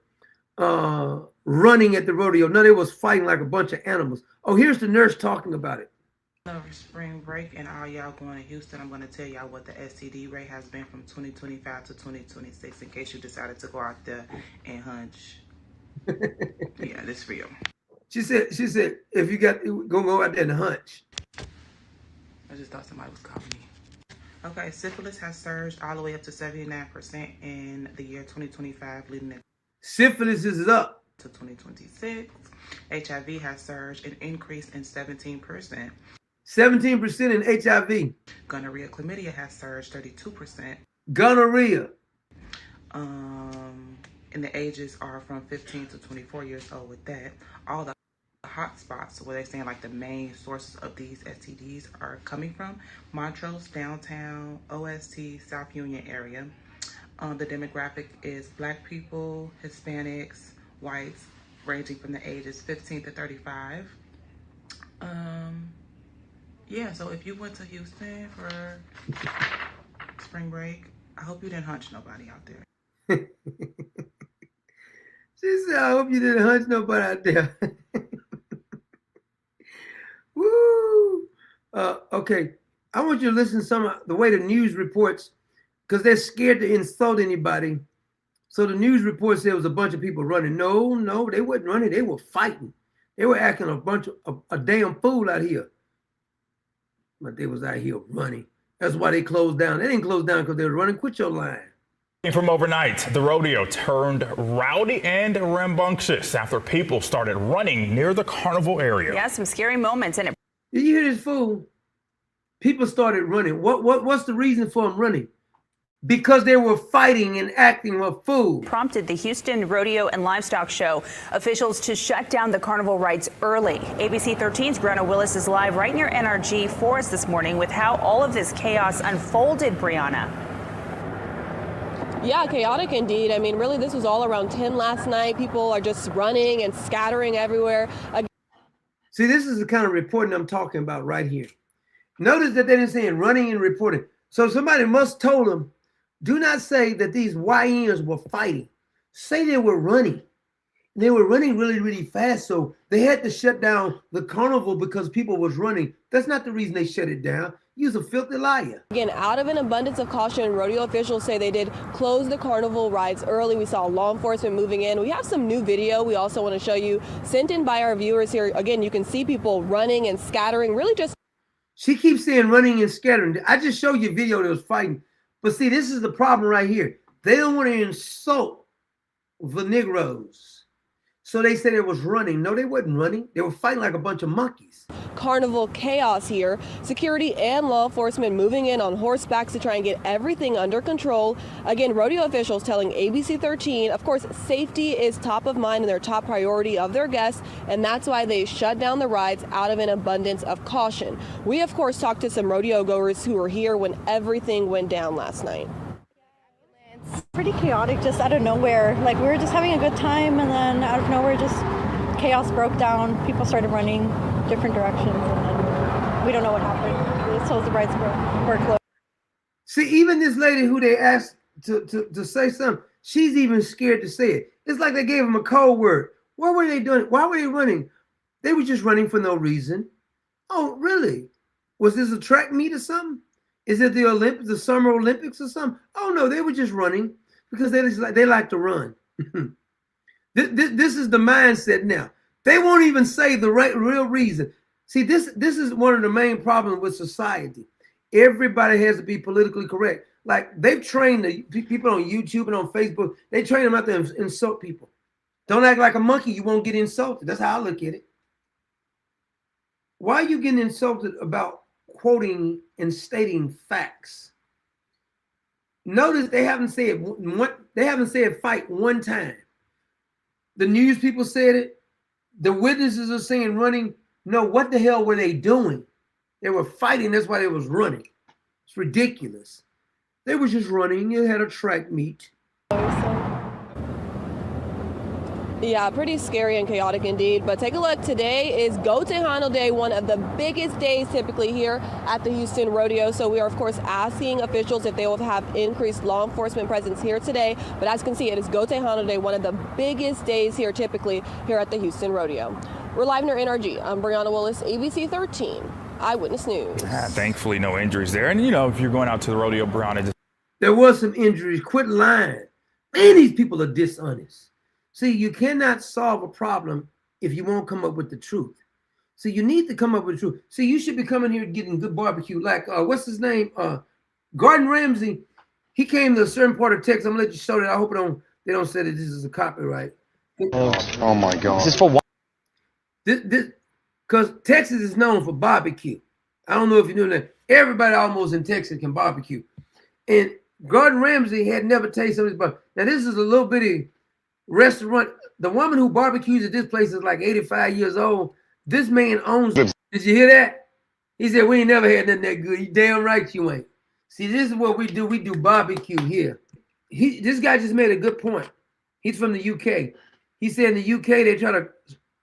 running at the rodeo. No, they was fighting like a bunch of animals. Oh, here's the nurse talking about it. Over spring break and all y'all going to Houston, I'm going to tell y'all what the STD rate has been from 2025 to 2026 in case you decided to go out there and hunch. Yeah, this real. She said, if you got go out there and hunch. I just thought somebody was calling me. Okay, syphilis has surged all the way up to 79% in the year 2025, leading it. Syphilis is up to 2026. HIV has surged and increased in 17%. 17% in HIV. Gonorrhea, chlamydia has surged 32%. Gonorrhea. And the ages are from 15 to 24 years old with that. All the hot spots where they're saying like the main sources of these STDs are coming from: Montrose, downtown, OST, South Union area. The demographic is Black people, Hispanics, whites, ranging from the ages 15 to 35. Yeah, so if you went to Houston for spring break, I hope you didn't hunch nobody out there. She said, I hope you didn't hunch nobody out there. Okay, I want you to listen to some of the way the news reports, because they're scared to insult anybody. So the news report said it was a bunch of people running. No, they weren't running. They were fighting. They were acting a damn fool out here. But they was out here running. That's why they closed down. They didn't close down because they were running. Quit your line. From overnight, the rodeo turned rowdy and rambunctious after people started running near the carnival area. Yeah, some scary moments. And Did you hear this fool? People started running. What's the reason for them running? Because they were fighting and acting a fool. Prompted the Houston Rodeo and Livestock Show officials to shut down the carnival rides early. ABC 13's Brianna Willis is live right near NRG for us this morning with how all of this chaos unfolded, Brianna. Yeah, chaotic indeed. I mean, really, this was all around 10 last night. People are just running and scattering everywhere. See, this is the kind of reporting I'm talking about right here. Notice that they didn't say running and reporting. So somebody must told them, do not say that these YNs were fighting. Say they were running. They were running really, really fast. So they had to shut down the carnival because people was running. That's not the reason they shut it down. You're a filthy liar. Again, out of an abundance of caution, rodeo officials say they did close the carnival rides early. We saw law enforcement moving in. We have some new video we also want to show you, sent in by our viewers here. Again, you can see people running and scattering, really just. She keeps saying running and scattering. I just showed you a video that was fighting. But see, this is the problem right here. They don't want to insult the Negroes. So they said it was running. No, they wasn't running. They were fighting like a bunch of monkeys. Carnival chaos here. Security and law enforcement moving in on horseback to try and get everything under control. Again, rodeo officials telling ABC 13, of course, safety is top of mind and their top priority of their guests, and that's why they shut down the rides out of an abundance of caution. We, of course, talked to some rodeo goers who were here when everything went down last night. It's pretty chaotic, just out of nowhere. Like, we were just having a good time, and then out of nowhere, just chaos broke down. People started running different directions, and then we don't know what happened. So the rides were closed. See, even this lady who they asked to say something, she's even scared to say it. It's like they gave them a code word. What were they doing? Why were they running? They were just running for no reason. Oh, really? Was this a track meet or something? Is it the Olympics, the Summer Olympics or something? Oh no, they were just running because they like to run. This is the mindset now. They won't even say the real reason. See, this is one of the main problems with society. Everybody has to be politically correct. Like, they've trained the people on YouTube and on Facebook. They train them out there to insult people. Don't act like a monkey. You won't get insulted. That's how I look at it. Why are you getting insulted about quoting and stating facts? Notice they haven't said fight one time. The news people said it. The witnesses are saying running. No, what the hell were they doing? They were fighting. That's why they was running. It's ridiculous. They were just running. It had a track meet. Yeah, pretty scary and chaotic indeed. But take a look. Today is Go Tejano Day, one of the biggest days typically here at the Houston Rodeo. So we are, of course, asking officials if they will have increased law enforcement presence here today. But as you can see, it is Go Tejano Day, one of the biggest days here typically here at the Houston Rodeo. We're live near NRG. I'm Brianna Willis, ABC 13, Eyewitness News. Thankfully, no injuries there. And, you know, if you're going out to the rodeo, Brianna. There was some injuries. Quit lying. Man, these people are dishonest. See, you cannot solve a problem if you won't come up with the truth. So you need to come up with the truth. See, you should be coming here getting good barbecue. Like, what's his name? Gordon Ramsay. He came to a certain part of Texas. I'm gonna let you show that. I hope they don't say that this is a copyright. Oh my God. Is this for what? Because Texas is known for barbecue. I don't know if you knew that. Everybody almost in Texas can barbecue. And Gordon Ramsay had never tasted somebody's barbecue. Now, this is a little bitty restaurant. The woman who barbecues at this place is like 85 years old. This man owns it. Did you hear that? He said, we ain't never had nothing that good. You damn right you ain't. See, this is what we do. We do barbecue here. This guy just made a good point. He's from the UK. He said in the UK, they try to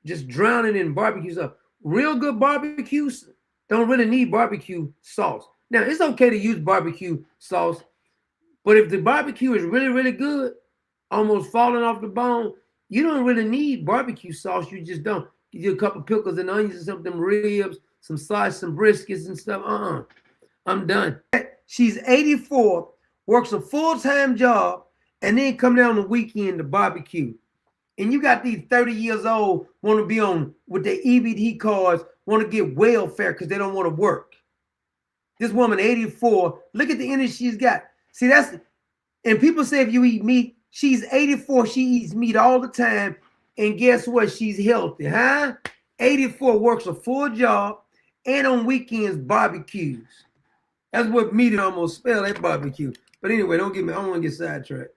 just drown it in barbecue sauce. Real good barbecues don't really need barbecue sauce. Now, it's okay to use barbecue sauce, but if the barbecue is really, really good, almost falling off the bone, you don't really need barbecue sauce. You just don't. You do a couple pickles and onions and some of them ribs, some sausage, some briskets and stuff. I'm done. She's 84, works a full-time job, and then come down on the weekend to barbecue. And you got these 30 years old want to be on with their EBT cards, want to get welfare because they don't want to work. This woman, 84, look at the energy she's got. See, that's, and people say if you eat meat, she's 84, she eats meat all the time. And guess what? She's healthy, huh? 84, works a full job, and on weekends barbecues. That's what meat almost spell at barbecue. But anyway, don't get me, I don't want to get sidetracked.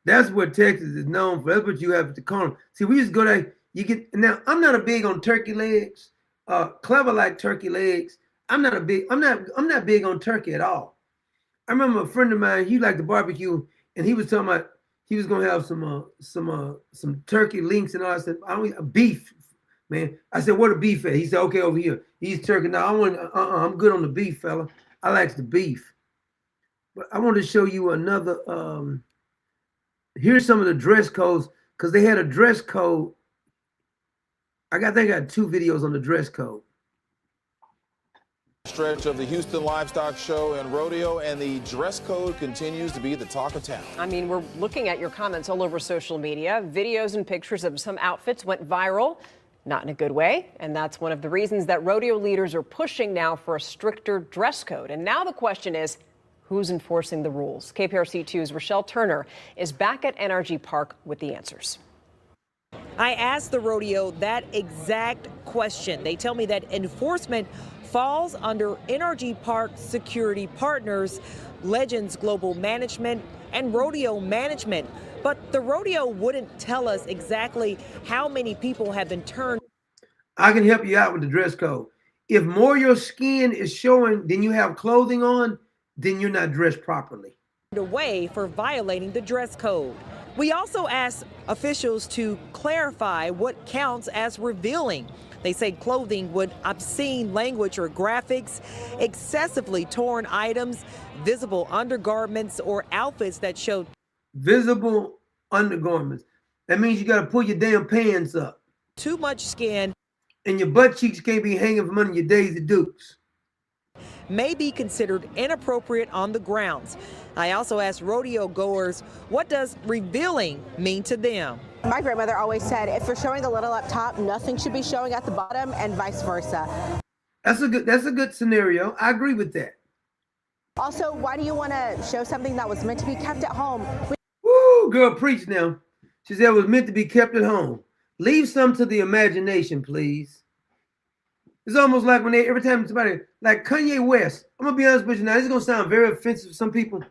That's what Texas is known for. That's what you have at the corner. See, we used to go there, you get, now I'm not a big on turkey legs. Clever like turkey legs. I'm not big on turkey at all. I remember a friend of mine, he liked to barbecue, and he was talking about he was gonna have some turkey links and all that stuff. I don't eat beef, man. I said, what a beef at? He said, okay, over here. He's turkey. No, I want I'm good on the beef, fella. I like the beef. But I want to show you another here's some of the dress codes, because they had a dress code. I think I got 2 videos on the dress code. Stretch of the Houston Livestock Show and Rodeo, and the dress code continues to be the talk of town. I mean, we're looking at your comments all over social media. Videos and pictures of some outfits went viral, not in a good way. And that's one of the reasons that rodeo leaders are pushing now for a stricter dress code. And now the question is, who's enforcing the rules? KPRC2's Rochelle Turner is back at NRG Park with the answers. I asked the rodeo that exact question. They tell me that enforcement falls under NRG Park Security Partners, Legends Global Management, and Rodeo Management. But the rodeo wouldn't tell us exactly how many people have been turned. I can help you out with the dress code. If more your skin is showing than you have clothing on, then you're not dressed properly. Away for violating the dress code. We also asked officials to clarify what counts as revealing. They say clothing with obscene language or graphics, excessively torn items, visible undergarments, or outfits that show visible undergarments. That means you got to pull your damn pants up. Too much skin. And your butt cheeks can't be hanging from under your Daisy Dukes. May be considered inappropriate on the grounds. I also asked rodeo goers, what does revealing mean to them? My grandmother always said, if you're showing a little up top, nothing should be showing at the bottom, and vice versa. That's a good scenario. I agree with that. Also, why do you want to show something that was meant to be kept at home? Woo, girl, preach now. She said it was meant to be kept at home. Leave some to the imagination, please. It's almost like when every time somebody, like Kanye West, I'm going to be honest with you now, this is going to sound very offensive to some people.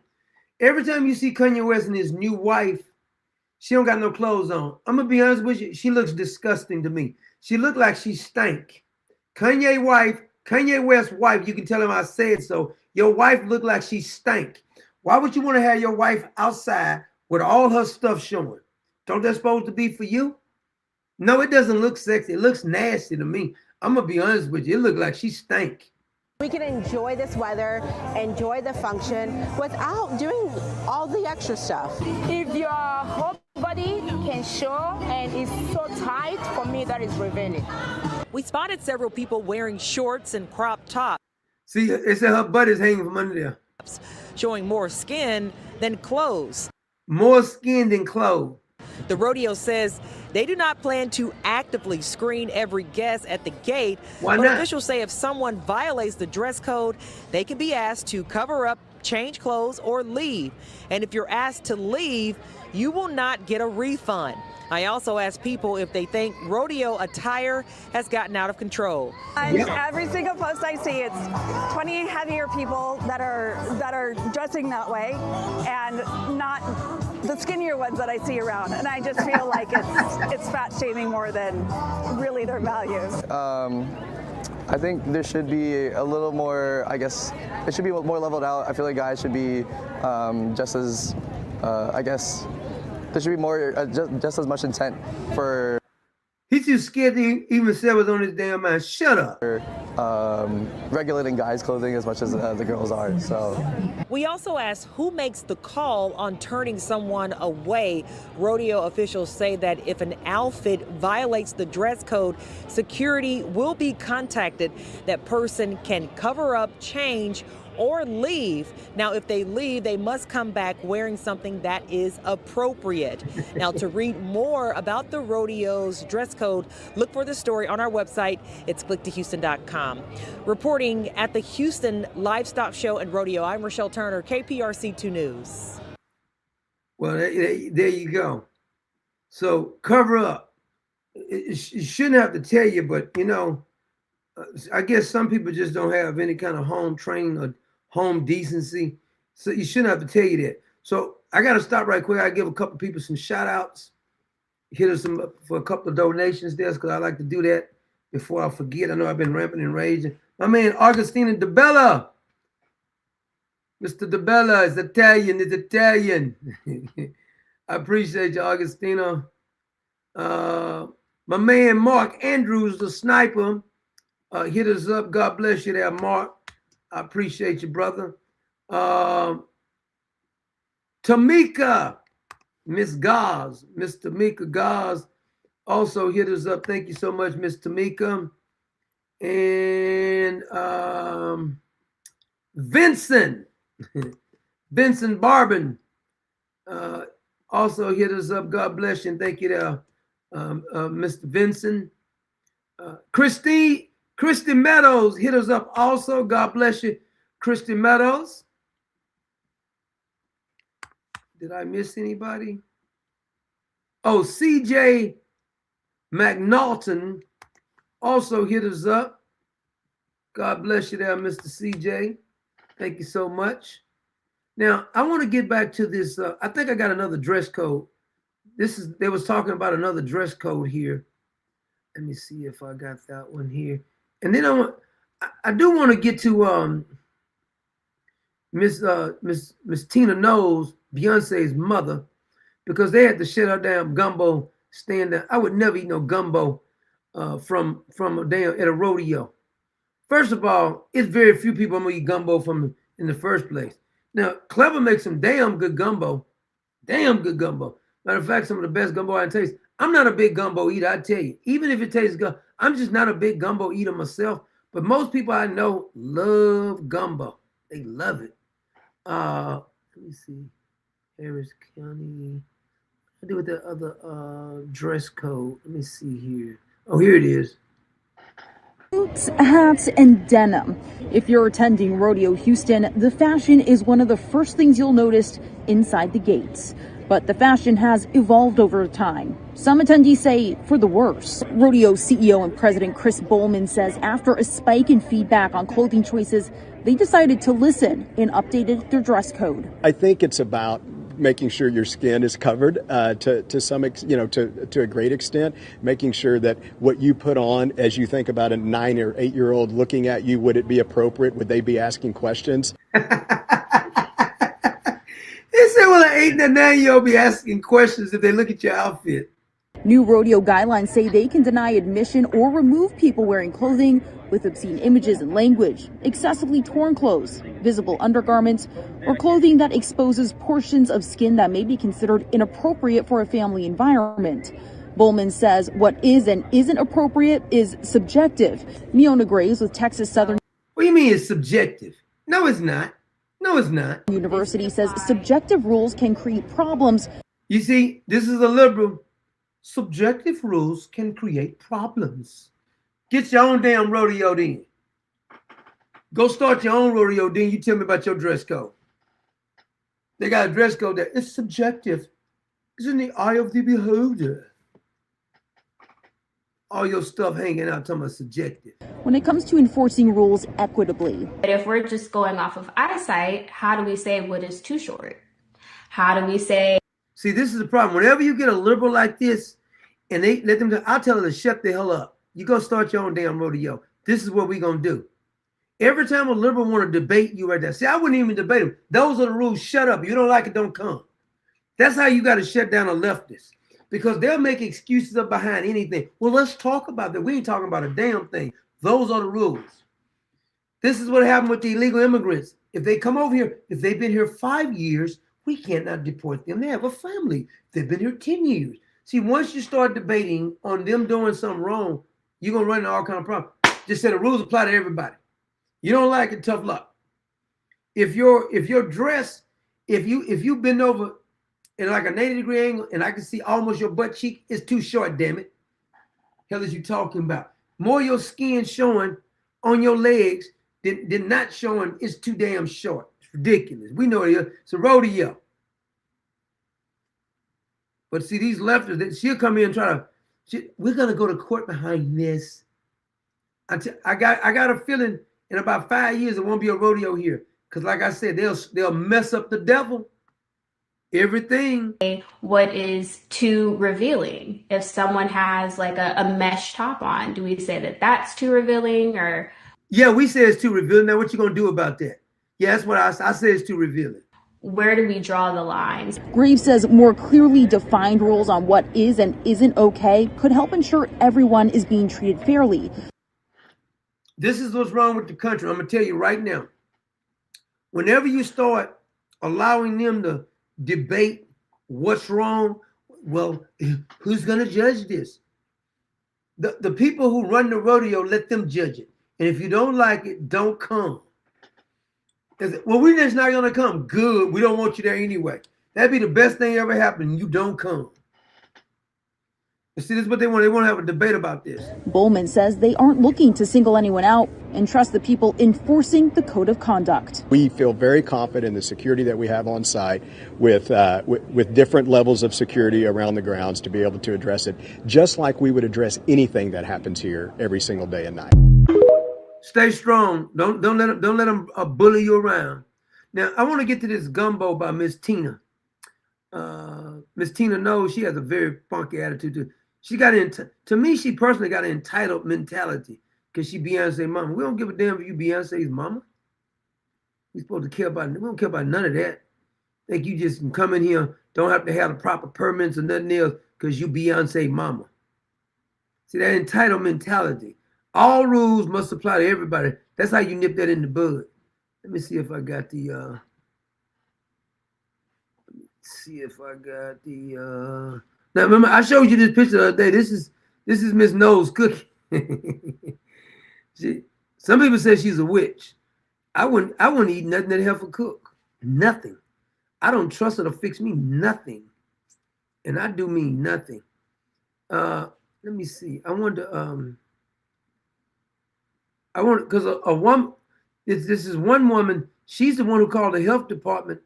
Every time you see Kanye West and his new wife, she don't got no clothes on. I'm going to be honest with you, she looks disgusting to me. She looked like she stank. Kanye West's wife, you can tell him I said so. Your wife looked like she stank. Why would you want to have your wife outside with all her stuff showing? Don't that supposed to be for you? No, it doesn't look sexy. It looks nasty to me. I'm going to be honest with you. It looked like she stank. We can enjoy this weather, enjoy the function without doing all the extra stuff. If your whole body can show and is so tight, for me, that is revealing. We spotted several people wearing shorts and crop tops. See, it said her butt is hanging from under there. Showing more skin than clothes. More skin than clothes. The rodeo says they do not plan to actively screen every guest at the gate. Why but not? Officials say if someone violates the dress code, they can be asked to cover up, change clothes, or leave. And if you're asked to leave, you will not get a refund. I also asked people if they think rodeo attire has gotten out of control. On every single post I see, it's 20 heavier people that are dressing that way, and not the skinnier ones that I see around. And I just feel like it's fat shaming more than really their values. I think there should be a little more, I guess, it should be more leveled out. I feel like guys should be just as, I guess, there should be more, just as much intent for. He's too scared to even say what's on his damn mind. Shut up. regulating guys' clothing as much as the girls are. So we also asked who makes the call on turning someone away. Rodeo officials say that if an outfit violates the dress code, security will be contacted. That person can cover up, change, or leave. Now, if they leave, they must come back wearing something that is appropriate. Now, to read more about the rodeo's dress code, look for the story on our website. It's clicktohouston.com. Reporting at the Houston Livestock Show and Rodeo, I'm Rochelle Turner, KPRC 2 News. Well, there you go. So cover up. It shouldn't have to tell you, but you know, I guess some people just don't have any kind of home training or home decency. So you shouldn't have to tell you that. So I got to stop right quick. I give a couple people some shout outs. Hit us some for a couple of donations there because I like to do that before I forget. I know I've been ramping and raging. My man, Augustina DeBella. Mr. DeBella is Italian. It's Italian. I appreciate you, Augustina. My man, Mark Andrews, the sniper. Hit us up. God bless you there, Mark. I appreciate you, brother. Tamika, Miss Gaz, Miss Tamika Gaz also hit us up. Thank you so much, Miss Tamika. And Vincent, Vincent Barbin also hit us up. God bless you and thank you there, Mr. Vincent. Christy Meadows hit us up also. God bless you, Christy Meadows. Did I miss anybody? Oh, CJ McNaughton also hit us up. God bless you there, Mr. CJ. Thank you so much. Now, I want to get back to this. I think I got another dress code. They was talking about another dress code here. Let me see if I got that one here. And then I do want to get to Miss Tina Knowles, Beyonce's mother, because they had to shut her damn gumbo stand there. I would never eat no gumbo from a damn at a rodeo. First of all, it's very few people I'm gonna eat gumbo from in the first place. Now, Clever makes some damn good gumbo. Damn good gumbo. Matter of fact, some of the best gumbo I taste. I'm not a big gumbo eater, I tell you. Even if it tastes good, I'm just not a big gumbo eater myself. But most people I know love gumbo. They love it. Let me see. Harris County. I do with the other dress code. Let me see here. Oh, here it is. Boots, hats, and denim. If you're attending Rodeo Houston, the fashion is one of the first things you'll notice inside the gates. But the fashion has evolved over time. Some attendees say for the worse. Rodeo CEO and President Chris Bowman says after a spike in feedback on clothing choices, they decided to listen and updated their dress code. I think it's about making sure your skin is covered to some, to a great extent, making sure that what you put on as you think about a 9 or 8 year old looking at you, would it be appropriate? Would they be asking questions? They said, well, an 8 and a 9 year old be asking questions if they look at your outfit. New rodeo guidelines say they can deny admission or remove people wearing clothing with obscene images and language, excessively torn clothes, visible undergarments, or clothing that exposes portions of skin that may be considered inappropriate for a family environment. Bowman says what is and isn't appropriate is subjective. Neona Graves with Texas Southern. What do you mean it's subjective? No, it's not. No, it's not. University says subjective rules can create problems. You see, this is a liberal. Subjective rules can create problems. Get your own damn rodeo then. Go start your own rodeo then. You tell me about your dress code. They got a dress code that it's subjective. It's in the eye of the beholder. All your stuff hanging out talking about subjective. When it comes to enforcing rules equitably. But if we're just going off of eyesight, how do we say what is too short? How do we say? See, this is the problem. Whenever you get a liberal like this, and they let them, I'll tell her to shut the hell up. You go start your own damn rodeo. This is what we're going to do. Every time a liberal want to debate you right there. See, I wouldn't even debate them. Those are the rules. Shut up. You don't like it, don't come. That's how you got to shut down a leftist. Because they'll make excuses up behind anything. Well, let's talk about that. We ain't talking about a damn thing. Those are the rules. This is what happened with the illegal immigrants. If they come over here, if they've been here 5 years, we cannot deport them. They have a family. They've been here 10 years. See, once you start debating on them doing something wrong, you're gonna run into all kind of problems. Just say the rules apply to everybody. You don't like it, tough luck. If your dress, if you bend over in like a 90-degree angle and I can see almost your butt cheek, it's too short, damn it. Hell is you talking about? More of your skin showing on your legs than not showing, it's too damn short. It's ridiculous. We know it is. It's a rodeo. But see, these leftists, she'll come in and try to, we're gonna go to court behind this. I got a feeling in about 5 years there won't be a rodeo here. Because like I said, they'll mess up the devil. Everything. What is too revealing? If someone has like a mesh top on, do we say that that's too revealing or? Yeah, we say it's too revealing. Now what you gonna do about that? Yeah, that's what I say it's too revealing. Where do we draw the lines? Graves says more clearly defined rules on what is and isn't okay could help ensure everyone is being treated fairly. This is what's wrong with the country. I'm gonna tell you right now. Whenever you start allowing them to debate what's wrong, well, who's gonna judge this? The people who run the rodeo, let them judge it. And if you don't like it, don't come. Well, we're just not gonna come. Good, we don't want you there anyway. That'd be the best thing ever happened. You don't come. See, this is what they want. They want to have a debate about this. Bowman says they aren't looking to single anyone out and trust the people enforcing the code of conduct. We feel very confident in the security that we have on site with different levels of security around the grounds to be able to address it, just like we would address anything that happens here every single day and night. Stay strong. Don't let them bully you around. Now, I want to get to this Gumbo by Miss Tina. Miss Tina knows she has a very funky attitude too. She got to me, she personally got an entitled mentality because she Beyonce mama. We don't give a damn if you Beyonce's mama. We supposed to care about, we don't care about none of that. Think you just can come in here, don't have to have the proper permits or nothing else because you Beyonce mama. See, that entitled mentality. All rules must apply to everybody. That's how you nip that in the bud. Let me see if I got the now remember I showed you this picture the other day. This is Miss No's cookie. Some people say she's a witch. I wouldn't eat nothing that help her cook. Nothing. I don't trust her to fix me nothing. And I do mean nothing. Let me see. I want because a woman, this is one woman, she's the one who called the health department.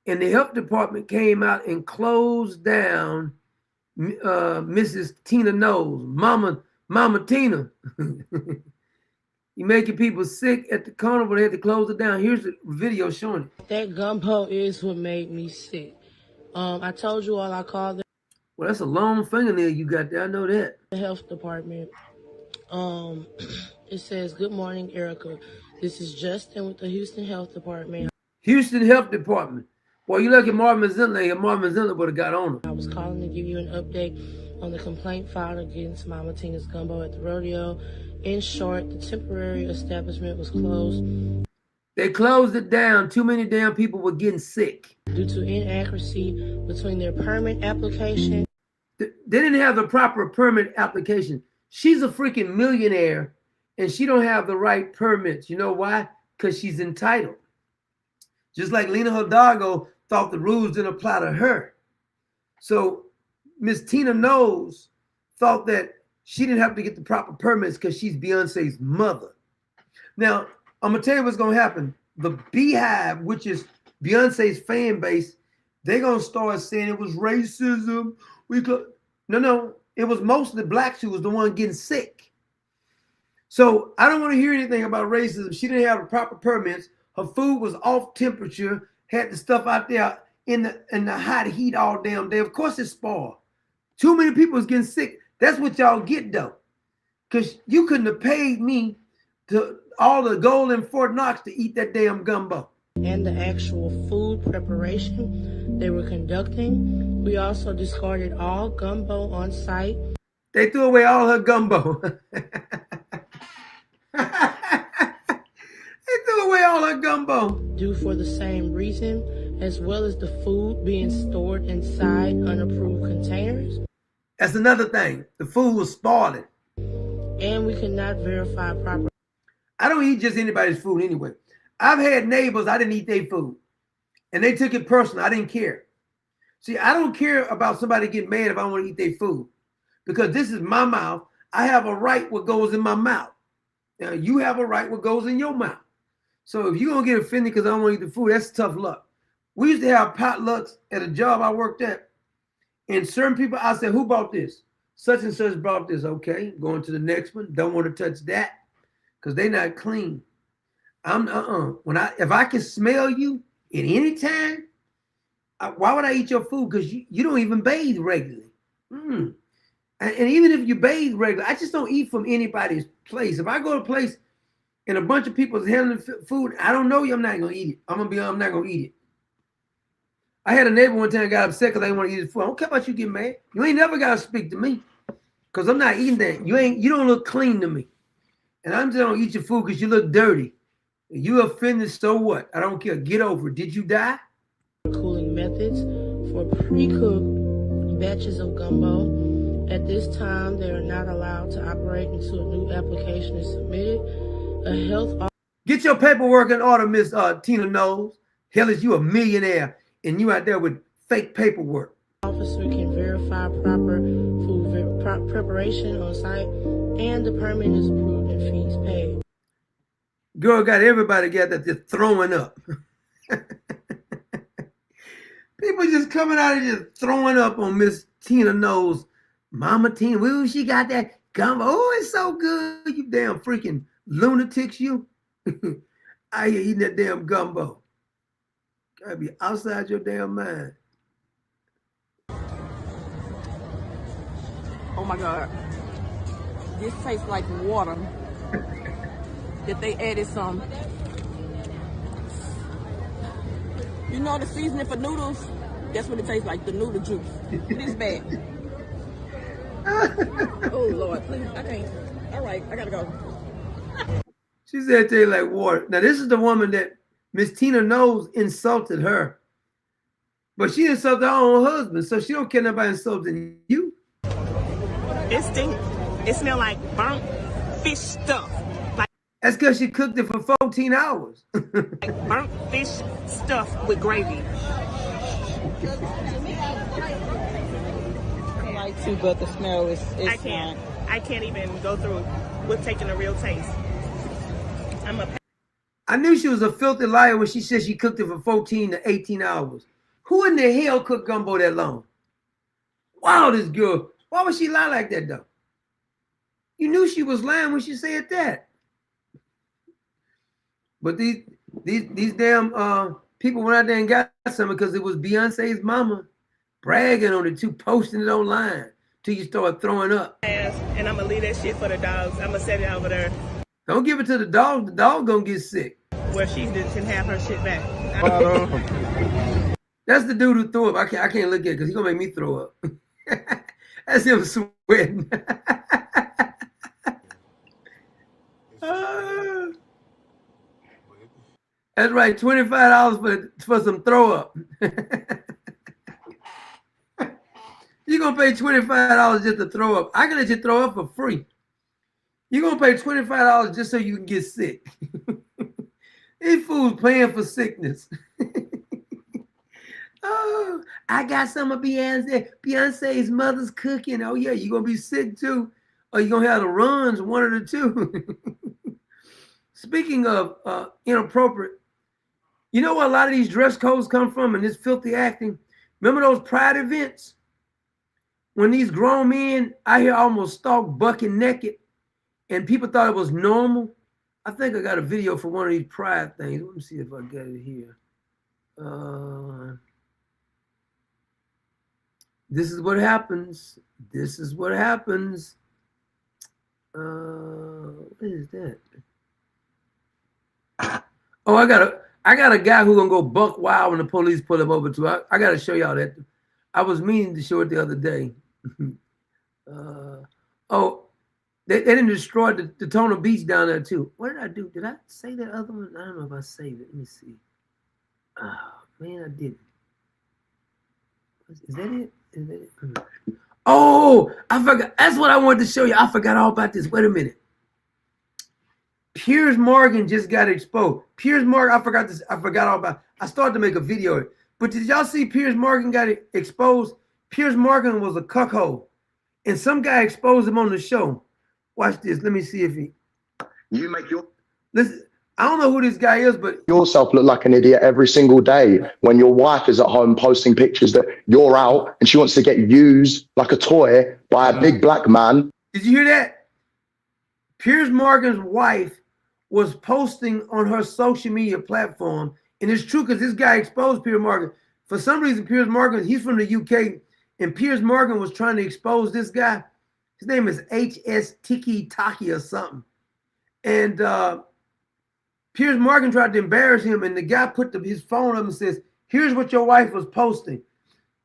And the health department came out and closed down Mrs. Tina Knows, Mama Tina. You making people sick at the carnival, they had to close it down. Here's the video showing it. That gumbo is what made me sick. I told you all I called them. Well, that's a long fingernail you got there, I know that. The health department. It says, "Good morning, Erica. This is Justin with the Houston Health Department." Houston Health Department. Well, you look at Marvin Zindler would have got on him. I was calling to give you an update on the complaint filed against Mama Tina's Gumbo at the rodeo. In short, the temporary establishment was closed. They closed it down. Too many damn people were getting sick. Due to inaccuracy between their permit application. They didn't have the proper permit application. She's a freaking millionaire and she don't have the right permits. You know why? Because she's entitled. Just like Lena Hidalgo thought the rules didn't apply to her. So Miss Tina Knows thought that she didn't have to get the proper permits because she's Beyonce's mother. Now, I'm going to tell you what's going to happen. The Beehive, which is Beyonce's fan base, they're going to start saying it was racism. No, it was mostly blacks who was the one getting sick. So I don't want to hear anything about racism. She didn't have the proper permits. Her food was off temperature, had the stuff out there in the hot heat all damn day. Of course it's spoiled. Too many people is getting sick. That's what y'all get though. Because you couldn't have paid me to all the gold in Fort Knox to eat that damn gumbo. And the actual food preparation they were conducting. We also discarded all gumbo on site. They threw away all her gumbo. threw away all her gumbo. Do for the same reason, as well as the food being stored inside unapproved containers. That's another thing. The food was spoiling. And we cannot verify properly. I don't eat just anybody's food anyway. I've had neighbors, I didn't eat their food. And they took it personal. I didn't care. See, I don't care about somebody getting mad if I want to eat their food. Because this is my mouth. I have a right what goes in my mouth. Now, you have a right what goes in your mouth. So if you're going to get offended because I don't want to eat the food, that's tough luck. We used to have potlucks at a job I worked at. And certain people, I said, who bought this? Such and such brought this. Okay, going to the next one. Don't want to touch that because they're not clean. If I can smell you at any time, why would I eat your food? Because you don't even bathe regularly. And even if you bathe regularly, I just don't eat from anybody's place. If I go to a place and a bunch of people is handling food, I don't know you, I'm not gonna eat it. I'm not gonna eat it. I had a neighbor one time got upset because I didn't want to eat his food. I don't care about you getting mad. You ain't never gotta speak to me because I'm not eating that. You don't look clean to me. And I'm just gonna eat your food because you look dirty. You offended, so what? I don't care. Get over it. Did you die? Cooling methods for pre-cooked batches of gumbo. At this time, they are not allowed to operate until a new application is submitted. A health. Get your paperwork in order, Miss Tina Knowles. Hell, is you a millionaire and you out there with fake paperwork? Officer can verify proper food preparation on site, and the permit is approved and fees paid. Girl got everybody together just throwing up. People just coming out and just throwing up on Miss Tina Knowles. Mama Tina, ooh, she got that gumbo. Oh, it's so good. You damn freaking lunatics, you. I ain't eating that damn gumbo. Gotta be outside your damn mind. Oh my God. This tastes like water. That they added some. You know the seasoning for noodles? That's what it tastes like, the noodle juice. It is bad. Oh Lord, please, I can't. All right, I gotta go. She said it tastes like water. Now this is the woman that Miss Tina Knowles insulted her. But she insulted her own husband, so she don't care about insulting you. It stinks. It smells like burnt fish stuff. That's because she cooked it for 14 hours. Like burnt fish stuff with gravy. I like to, but the smell is I can't even go through with taking a real taste. I knew she was a filthy liar when she said she cooked it for 14 to 18 hours. Who in the hell cooked gumbo that long? Wow, this girl. Why would she lie like that, though? You knew she was lying when she said that. But these damn people went out there and got some because it was Beyonce's mama bragging on it too, posting it online till you start throwing up. And I'm gonna leave that shit for the dogs. I'm gonna set it over there. Don't give it to the dog. The dog gonna get sick. Where she can have her shit back. That's the dude who threw up. I can't look at it because he's gonna make me throw up. That's him sweating. That's right, $25 for some throw up. You're gonna pay $25 just to throw up. I can let you throw up for free. You're gonna pay $25 just so you can get sick. These fools paying for sickness. Oh, I got some of Beyonce's mother's cooking. Oh yeah, you're gonna be sick too. Or you're gonna have the runs, one of the two. Speaking of inappropriate, you know where a lot of these dress codes come from and this filthy acting? Remember those pride events? When these grown men out here almost stalked bucking naked and people thought it was normal? I think I got a video for one of these pride things. Let me see if I got it here. This is what happens. This is what happens. What is that? Oh, I got a guy who gonna go buck wild when the police pull him over too. I gotta show y'all that. I was meaning to show it the other day. Oh, They didn't destroy the Daytona Beach down there too. What did I do? Did I say that other one? I don't know if I saved it. Let me see. Oh man, I didn't. Is that it? Is that it? Oh, I forgot. That's what I wanted to show you. I forgot all about this. Wait a minute. Piers Morgan just got exposed. Piers Morgan, I forgot this. I forgot all about. I started to make a video of it. But did y'all see Piers Morgan got exposed? Piers Morgan was a cuckold, and some guy exposed him on the show. Watch this. Let me see if he. You make your. Listen, I don't know who this guy is, but yourself look like an idiot every single day when your wife is at home posting pictures that you're out and she wants to get used like a toy by a big black man. Did you hear that? Piers Morgan's wife was posting on her social media platform, and it's true because this guy exposed Piers Morgan. For some reason, Piers Morgan, he's from the UK, and Piers Morgan was trying to expose this guy. His name is HS Tiki Taki or something. And Piers Morgan tried to embarrass him, and the guy put his phone up and says, here's what your wife was posting.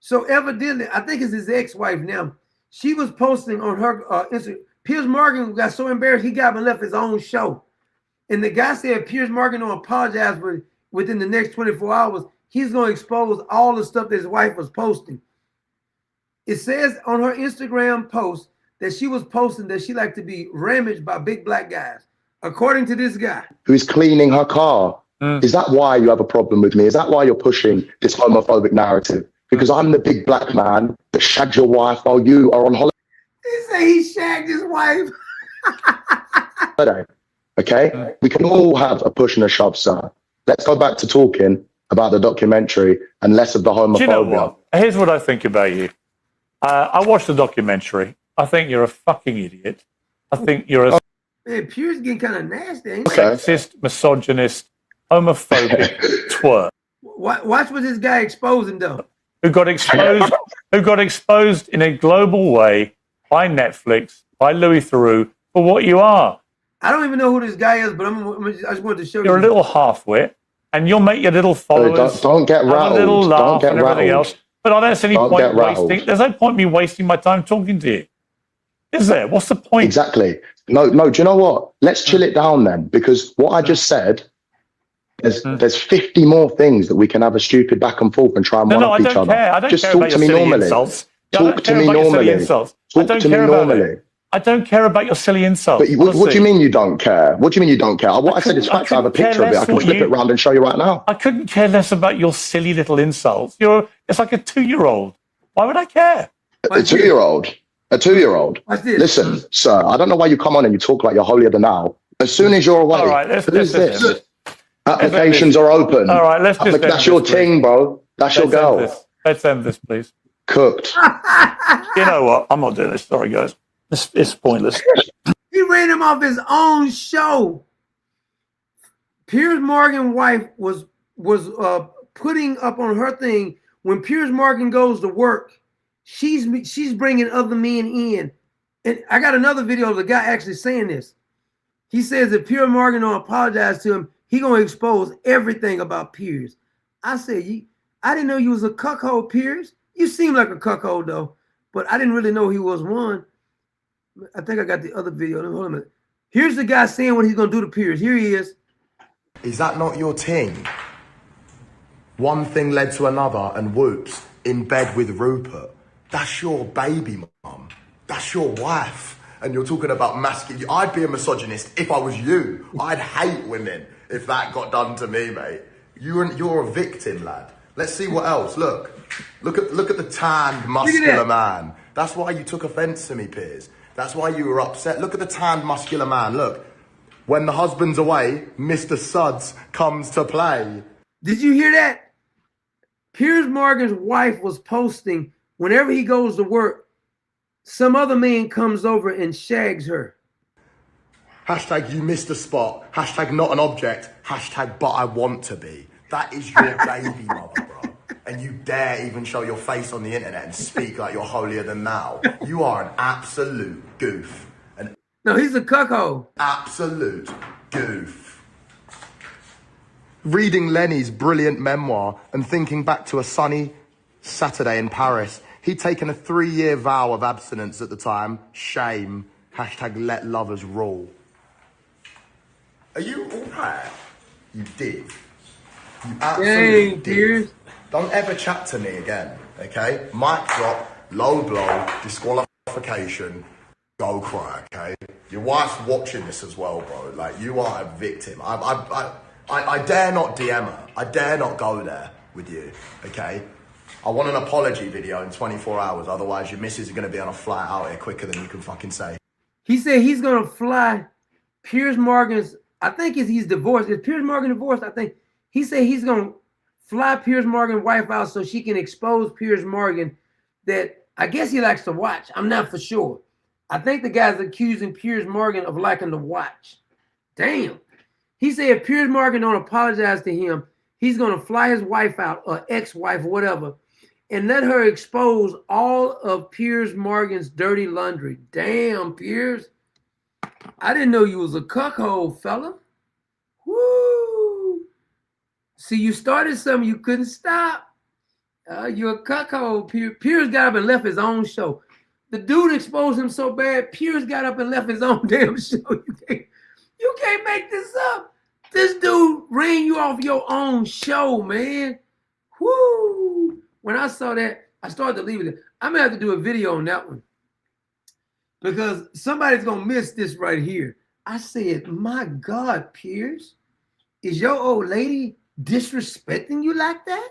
So evidently, I think it's his ex-wife now. She was posting on her Instagram. Piers Morgan got so embarrassed, he got up and left his own show. And the guy said Piers Morgan don't apologize, but within the next 24 hours, he's going to expose all the stuff that his wife was posting. It says on her Instagram post that she was posting that she liked to be ramaged by big black guys, according to this guy. Who's cleaning her car. Is that why you have a problem with me? Is that why you're pushing this homophobic narrative? Because I'm the big black man that shagged your wife while you are on holiday. He said he shagged his wife. Okay? We can all have a push and a shove, sir. Let's go back to talking about the documentary and less of the homophobia. Do you know what? Here's what I think about you. I watched the documentary. I think you're a fucking idiot. I think you're a Man, Piers getting kind of nasty, ain't he? sexist, misogynist, homophobic twerp. Watch what this guy exposing though. Who got exposed in a global way by Netflix, by Louis Theroux, for what you are. I don't even know who this guy is, but I just wanted to show you. You're a little half-wit, and you'll make your little followers don't get rattled. have a little laugh Don't get and everything rattled. else. But I don't see any Don't point get rattled. wasting. There's no point me wasting my time talking to you. Is there? What's the point? Exactly. No, do you know what? Let's chill it down then, because what I just said, there's 50 more things that we can have a stupid back and forth and try and one up each other. I don't Just care talk about to your me silly normally. insults. Talk to me normally. Talk to me normally. I don't care about your silly insults. But what do you mean you don't care? What do you mean you don't care? What I said is facts. I have a picture of it. I can flip it around and show you right now. I couldn't care less about your silly little insults. It's like a 2-year-old. Why would I care? A 2-year-old? A 2-year-old? Listen, sir, I don't know why you come on and you talk like you're holier than thou. As soon as you're away, all right, who's this? Applications are open. All right, let's just That's your ting, bro. That's your girl. Let's end this, please. Cooked. You know what? I'm not doing this. Sorry, guys. It's pointless. He ran him off his own show. Piers Morgan's wife was putting up on her thing when Piers Morgan goes to work. She's bringing other men in, and I got another video of the guy actually saying this. He says if Piers Morgan don't apologize to him, he gonna expose everything about Piers. I said, I didn't know you was a cuckold, Piers. You seem like a cuckold though, but I didn't really know he was one. I think I got the other video. Hold on a minute. Here's the guy saying what he's gonna do to Piers. Here he is. Is that not your ting? One thing led to another, and whoops, in bed with Rupert. That's your baby, mum. That's your wife. And you're talking about masculine. I'd be a misogynist if I was you. I'd hate women if that got done to me, mate. You're a victim, lad. Let's see what else. Look at the tanned, muscular man. That's why you took offense to me, Piers. That's why you were upset. Look at the tanned, muscular man. Look, when the husband's away, Mr. Suds comes to play. Did you hear that? Piers Morgan's wife was posting whenever he goes to work, some other man comes over and shags her. Hashtag you missed a spot. Hashtag not an object. Hashtag but I want to be. That is your baby mother, bro. And you dare even show your face on the internet and speak like you're holier than thou. You are an absolute goof. No, he's a cuckold. Absolute goof. Reading Lenny's brilliant memoir and thinking back to a sunny Saturday in Paris, he'd taken a 3-year vow of abstinence at the time. Shame. Hashtag let lovers rule. Are you all right? You did. You absolutely did. Piers. Don't ever chat to me again, okay? Mic drop, low blow, disqualification, go cry, okay? Your wife's watching this as well, bro. Like, you are a victim. I dare not DM her. I dare not go there with you, okay? I want an apology video in 24 hours, otherwise your missus is going to be on a flight out here quicker than you can fucking say. He said he's going to fly Piers Morgan's, I think he's divorced. Is Piers Morgan divorced? I think. He said he's going to fly Piers Morgan's wife out so she can expose Piers Morgan that I guess he likes to watch. I'm not for sure. I think the guy's accusing Piers Morgan of liking to watch. Damn. He said if Piers Morgan don't apologize to him, he's going to fly his wife out, or ex-wife, or whatever, and let her expose all of Piers Morgan's dirty laundry. Damn, Piers. I didn't know you was a cuckold, fella. Woo. See, you started something you couldn't stop. You're a cuckold. Piers got up and left his own show. The dude exposed him so bad, Piers got up and left his own damn show. You can't make this up. This dude ran you off your own show, man. Woo! When I saw that, I started to leave it. I'm gonna have to do a video on that one because somebody's gonna miss this right here. I said, my God, Piers, is your old lady disrespecting you like that?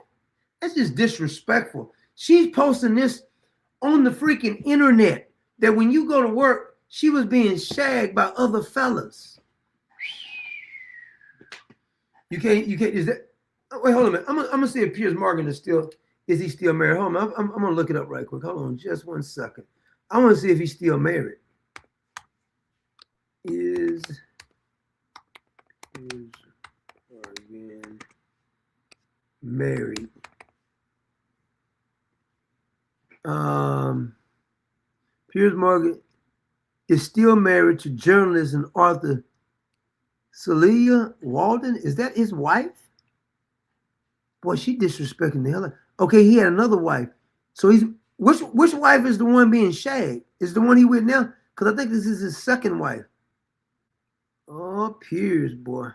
That's just disrespectful. She's posting this on the freaking internet that when you go to work, she was being shagged by other fellas. You can't, is that, oh, wait, hold on a minute. I'm gonna see if Piers Morgan is he still married? Hold on, I'm gonna look it up right quick. Hold on just 1 second. I want to see if he's still married. Is Morgan married? Piers Morgan is still married to journalist and author Celia Walden. Is that his wife? Boy, she disrespecting the hell out. Okay, he had another wife. So he's which wife is the one being shagged? Is the one he with now? Because I think this is his second wife. Oh, Piers, boy.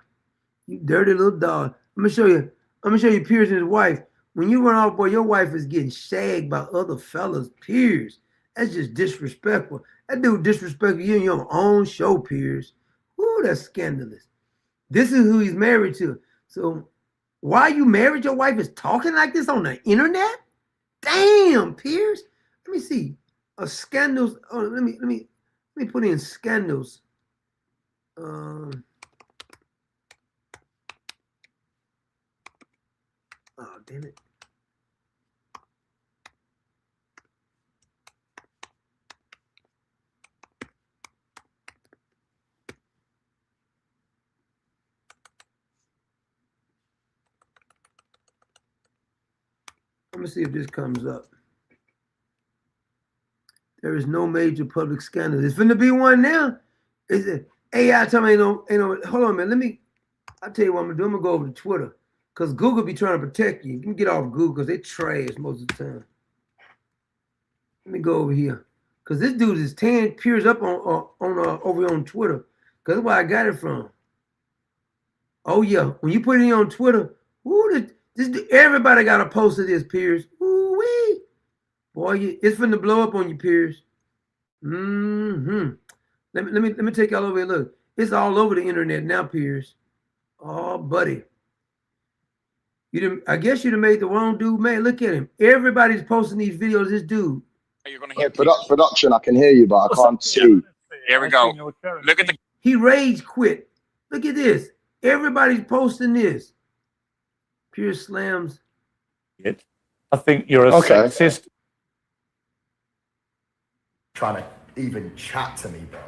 You dirty little dog. I'm gonna show you Piers and his wife. When you run off, boy, your wife is getting shagged by other fellas. Piers. That's just disrespectful. That dude disrespectful you in your own show, Piers. Ooh, that's scandalous. This is who he's married to. So why you married? Your wife is talking like this on the internet? Damn, Piers. Let me see. Scandals. Oh, let me put in scandals. Oh, damn it. Let me see if this comes up. There is no major public scandal. There's finna be one now. Is it AI? Tell me, ain't no. Hold on, man. I'll tell you what I'm gonna do. I'm gonna go over to Twitter because Google be trying to protect you. You can get off Google because they trash most of the time. Let me go over here because this dude is tearing Piers up on over here on Twitter. Because that's where I got it from. Oh yeah, when you put it on Twitter, everybody got a post of this, Piers. Ooh-wee. Boy, it's finna blow up on you, Piers. Let me take y'all over here. Look, it's all over the internet now, Piers. Oh, buddy. I guess you'd have made the wrong dude, man. Look at him. Everybody's posting these videos of this dude. You're gonna hear production. I can hear you, but I can't see. Here we go. Look at the. He rage quit. Look at this. Everybody's posting this. Piers slams. I think you're a sexist. Trying to even chat to me, bro.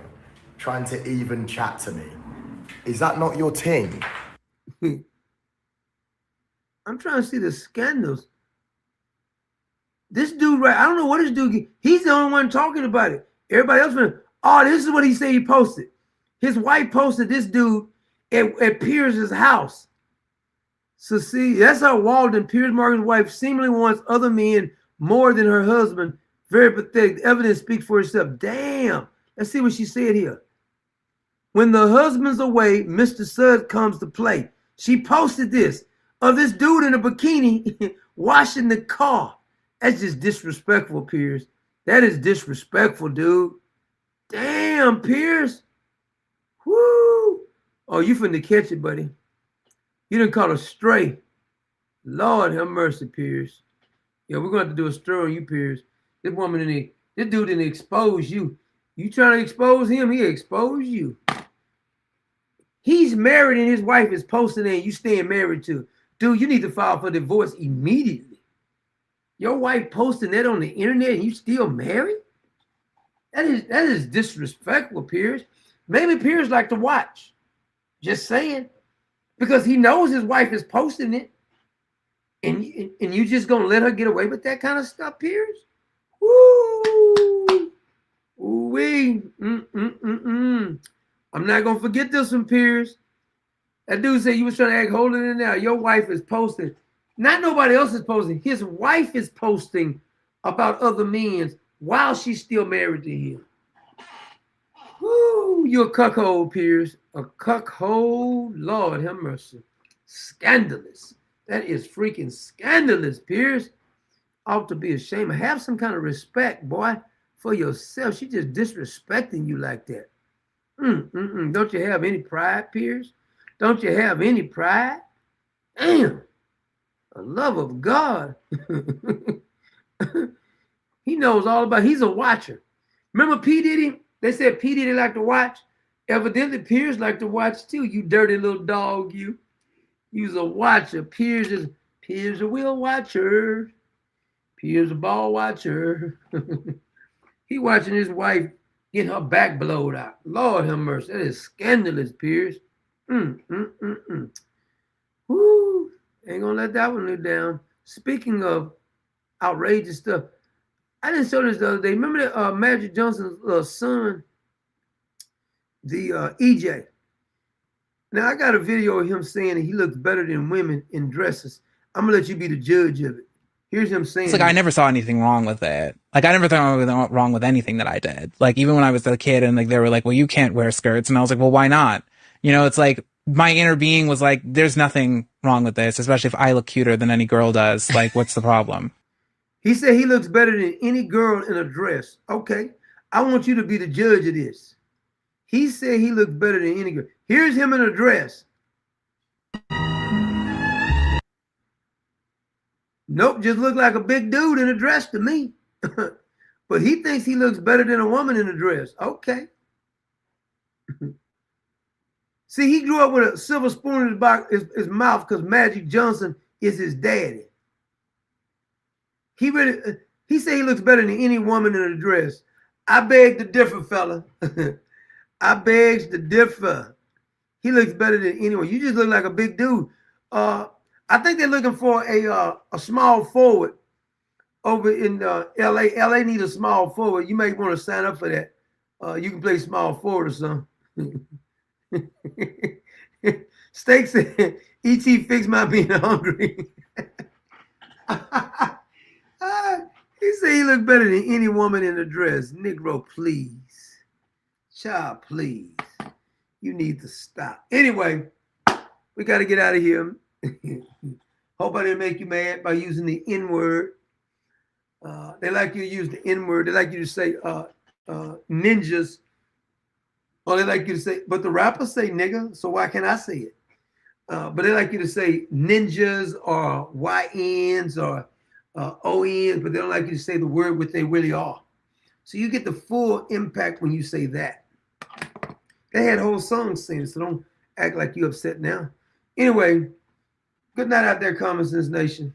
Trying to even chat to me. Is that not your thing? I'm trying to see the scandals. This dude, right? I don't know what this dude. He's the only one talking about it. Everybody else, this is what he said he posted. His wife posted this dude at Piers' house. So see, that's how Walden, Piers Morgan's wife, seemingly wants other men more than her husband. Very pathetic. The evidence speaks for itself. Damn. Let's see what she said here. When the husband's away, Mr. Sud comes to play. She posted this of this dude in a bikini washing the car. That's just disrespectful, Piers. That is disrespectful, dude. Damn, Piers. Woo. Oh, you finna catch it, buddy. You done caught a stray. Lord have mercy, Piers. Yeah, we're going to have to do a story on you, Piers. This dude didn't expose you. You trying to expose him, he expose you. He's married and his wife is posting it and you staying married to. Dude, you need to file for divorce immediately. Your wife posting that on the internet and you still married? That is disrespectful, Piers. Maybe Piers like to watch. Just saying. Because he knows his wife is posting it. And you just gonna let her get away with that kind of stuff, Piers? Woo! Ooh-wee. I'm not gonna forget this one, Piers. That dude said you was trying to act holier than thou. Your wife is posting. Not nobody else is posting. His wife is posting about other men while she's still married to him. Woo, you're a cuckold, Piers. A cuckold. Lord have mercy. Scandalous. That is freaking scandalous, Piers. Ought to be ashamed. Have some kind of respect, boy, for yourself. She just disrespecting you like that. Don't you have any pride, Piers? Don't you have any pride? Damn. The love of God. He knows all about. He's a watcher. Remember P. Diddy? They said P. Diddy like to watch. Evidently, Piers like to watch too. You dirty little dog, you. You's a watcher. Piers a wheel watcher. Piers a ball watcher. He watching his wife getting her back blowed out. Lord have mercy. That is scandalous, Piers. Woo. Ain't gonna let that one live down. Speaking of outrageous stuff, I didn't show this the other day. Remember that Magic Johnson's son, the EJ? Now, I got a video of him saying that he looks better than women in dresses. I'm gonna let you be the judge of it. Here's him saying, it's like, I never saw anything wrong with it. Like, I never thought anything wrong with anything that I did. Like, even when I was a kid and like, they were like, well, you can't wear skirts. And I was like, well, why not? You know, it's like my inner being was like, there's nothing wrong with this, especially if I look cuter than any girl does. Like, what's the problem? He said he looks better than any girl in a dress. Okay, I want you to be the judge of this. He said he looks better than any girl. Here's him in a dress. Nope, just look like a big dude in a dress to me. But he thinks he looks better than a woman in a dress. Okay. See, he grew up with a silver spoon in his mouth because Magic Johnson is his daddy. He said he looks better than any woman in a dress. I beg to differ, fella. I beg to differ. He looks better than anyone. You just look like a big dude. I think they're looking for a small forward over in LA. LA need a small forward. You may want to sign up for that. You can play small forward or something. Steak said, E.T. fix my being hungry. He said he looked better than any woman in a dress. Negro, please. Child, please. You need to stop. Anyway, we got to get out of here. Hope I didn't make you mad by using the N-word. They like you to use the N-word. They like you to say ninjas. Or they like you to say, but the rappers say nigga, so why can't I say it? But they like you to say ninjas or YNs or ONs, but they don't like you to say the word what they really are. So you get the full impact when you say that. They had whole songs saying, so don't act like you upset now. Anyway, good night out there, Common Sense Nation.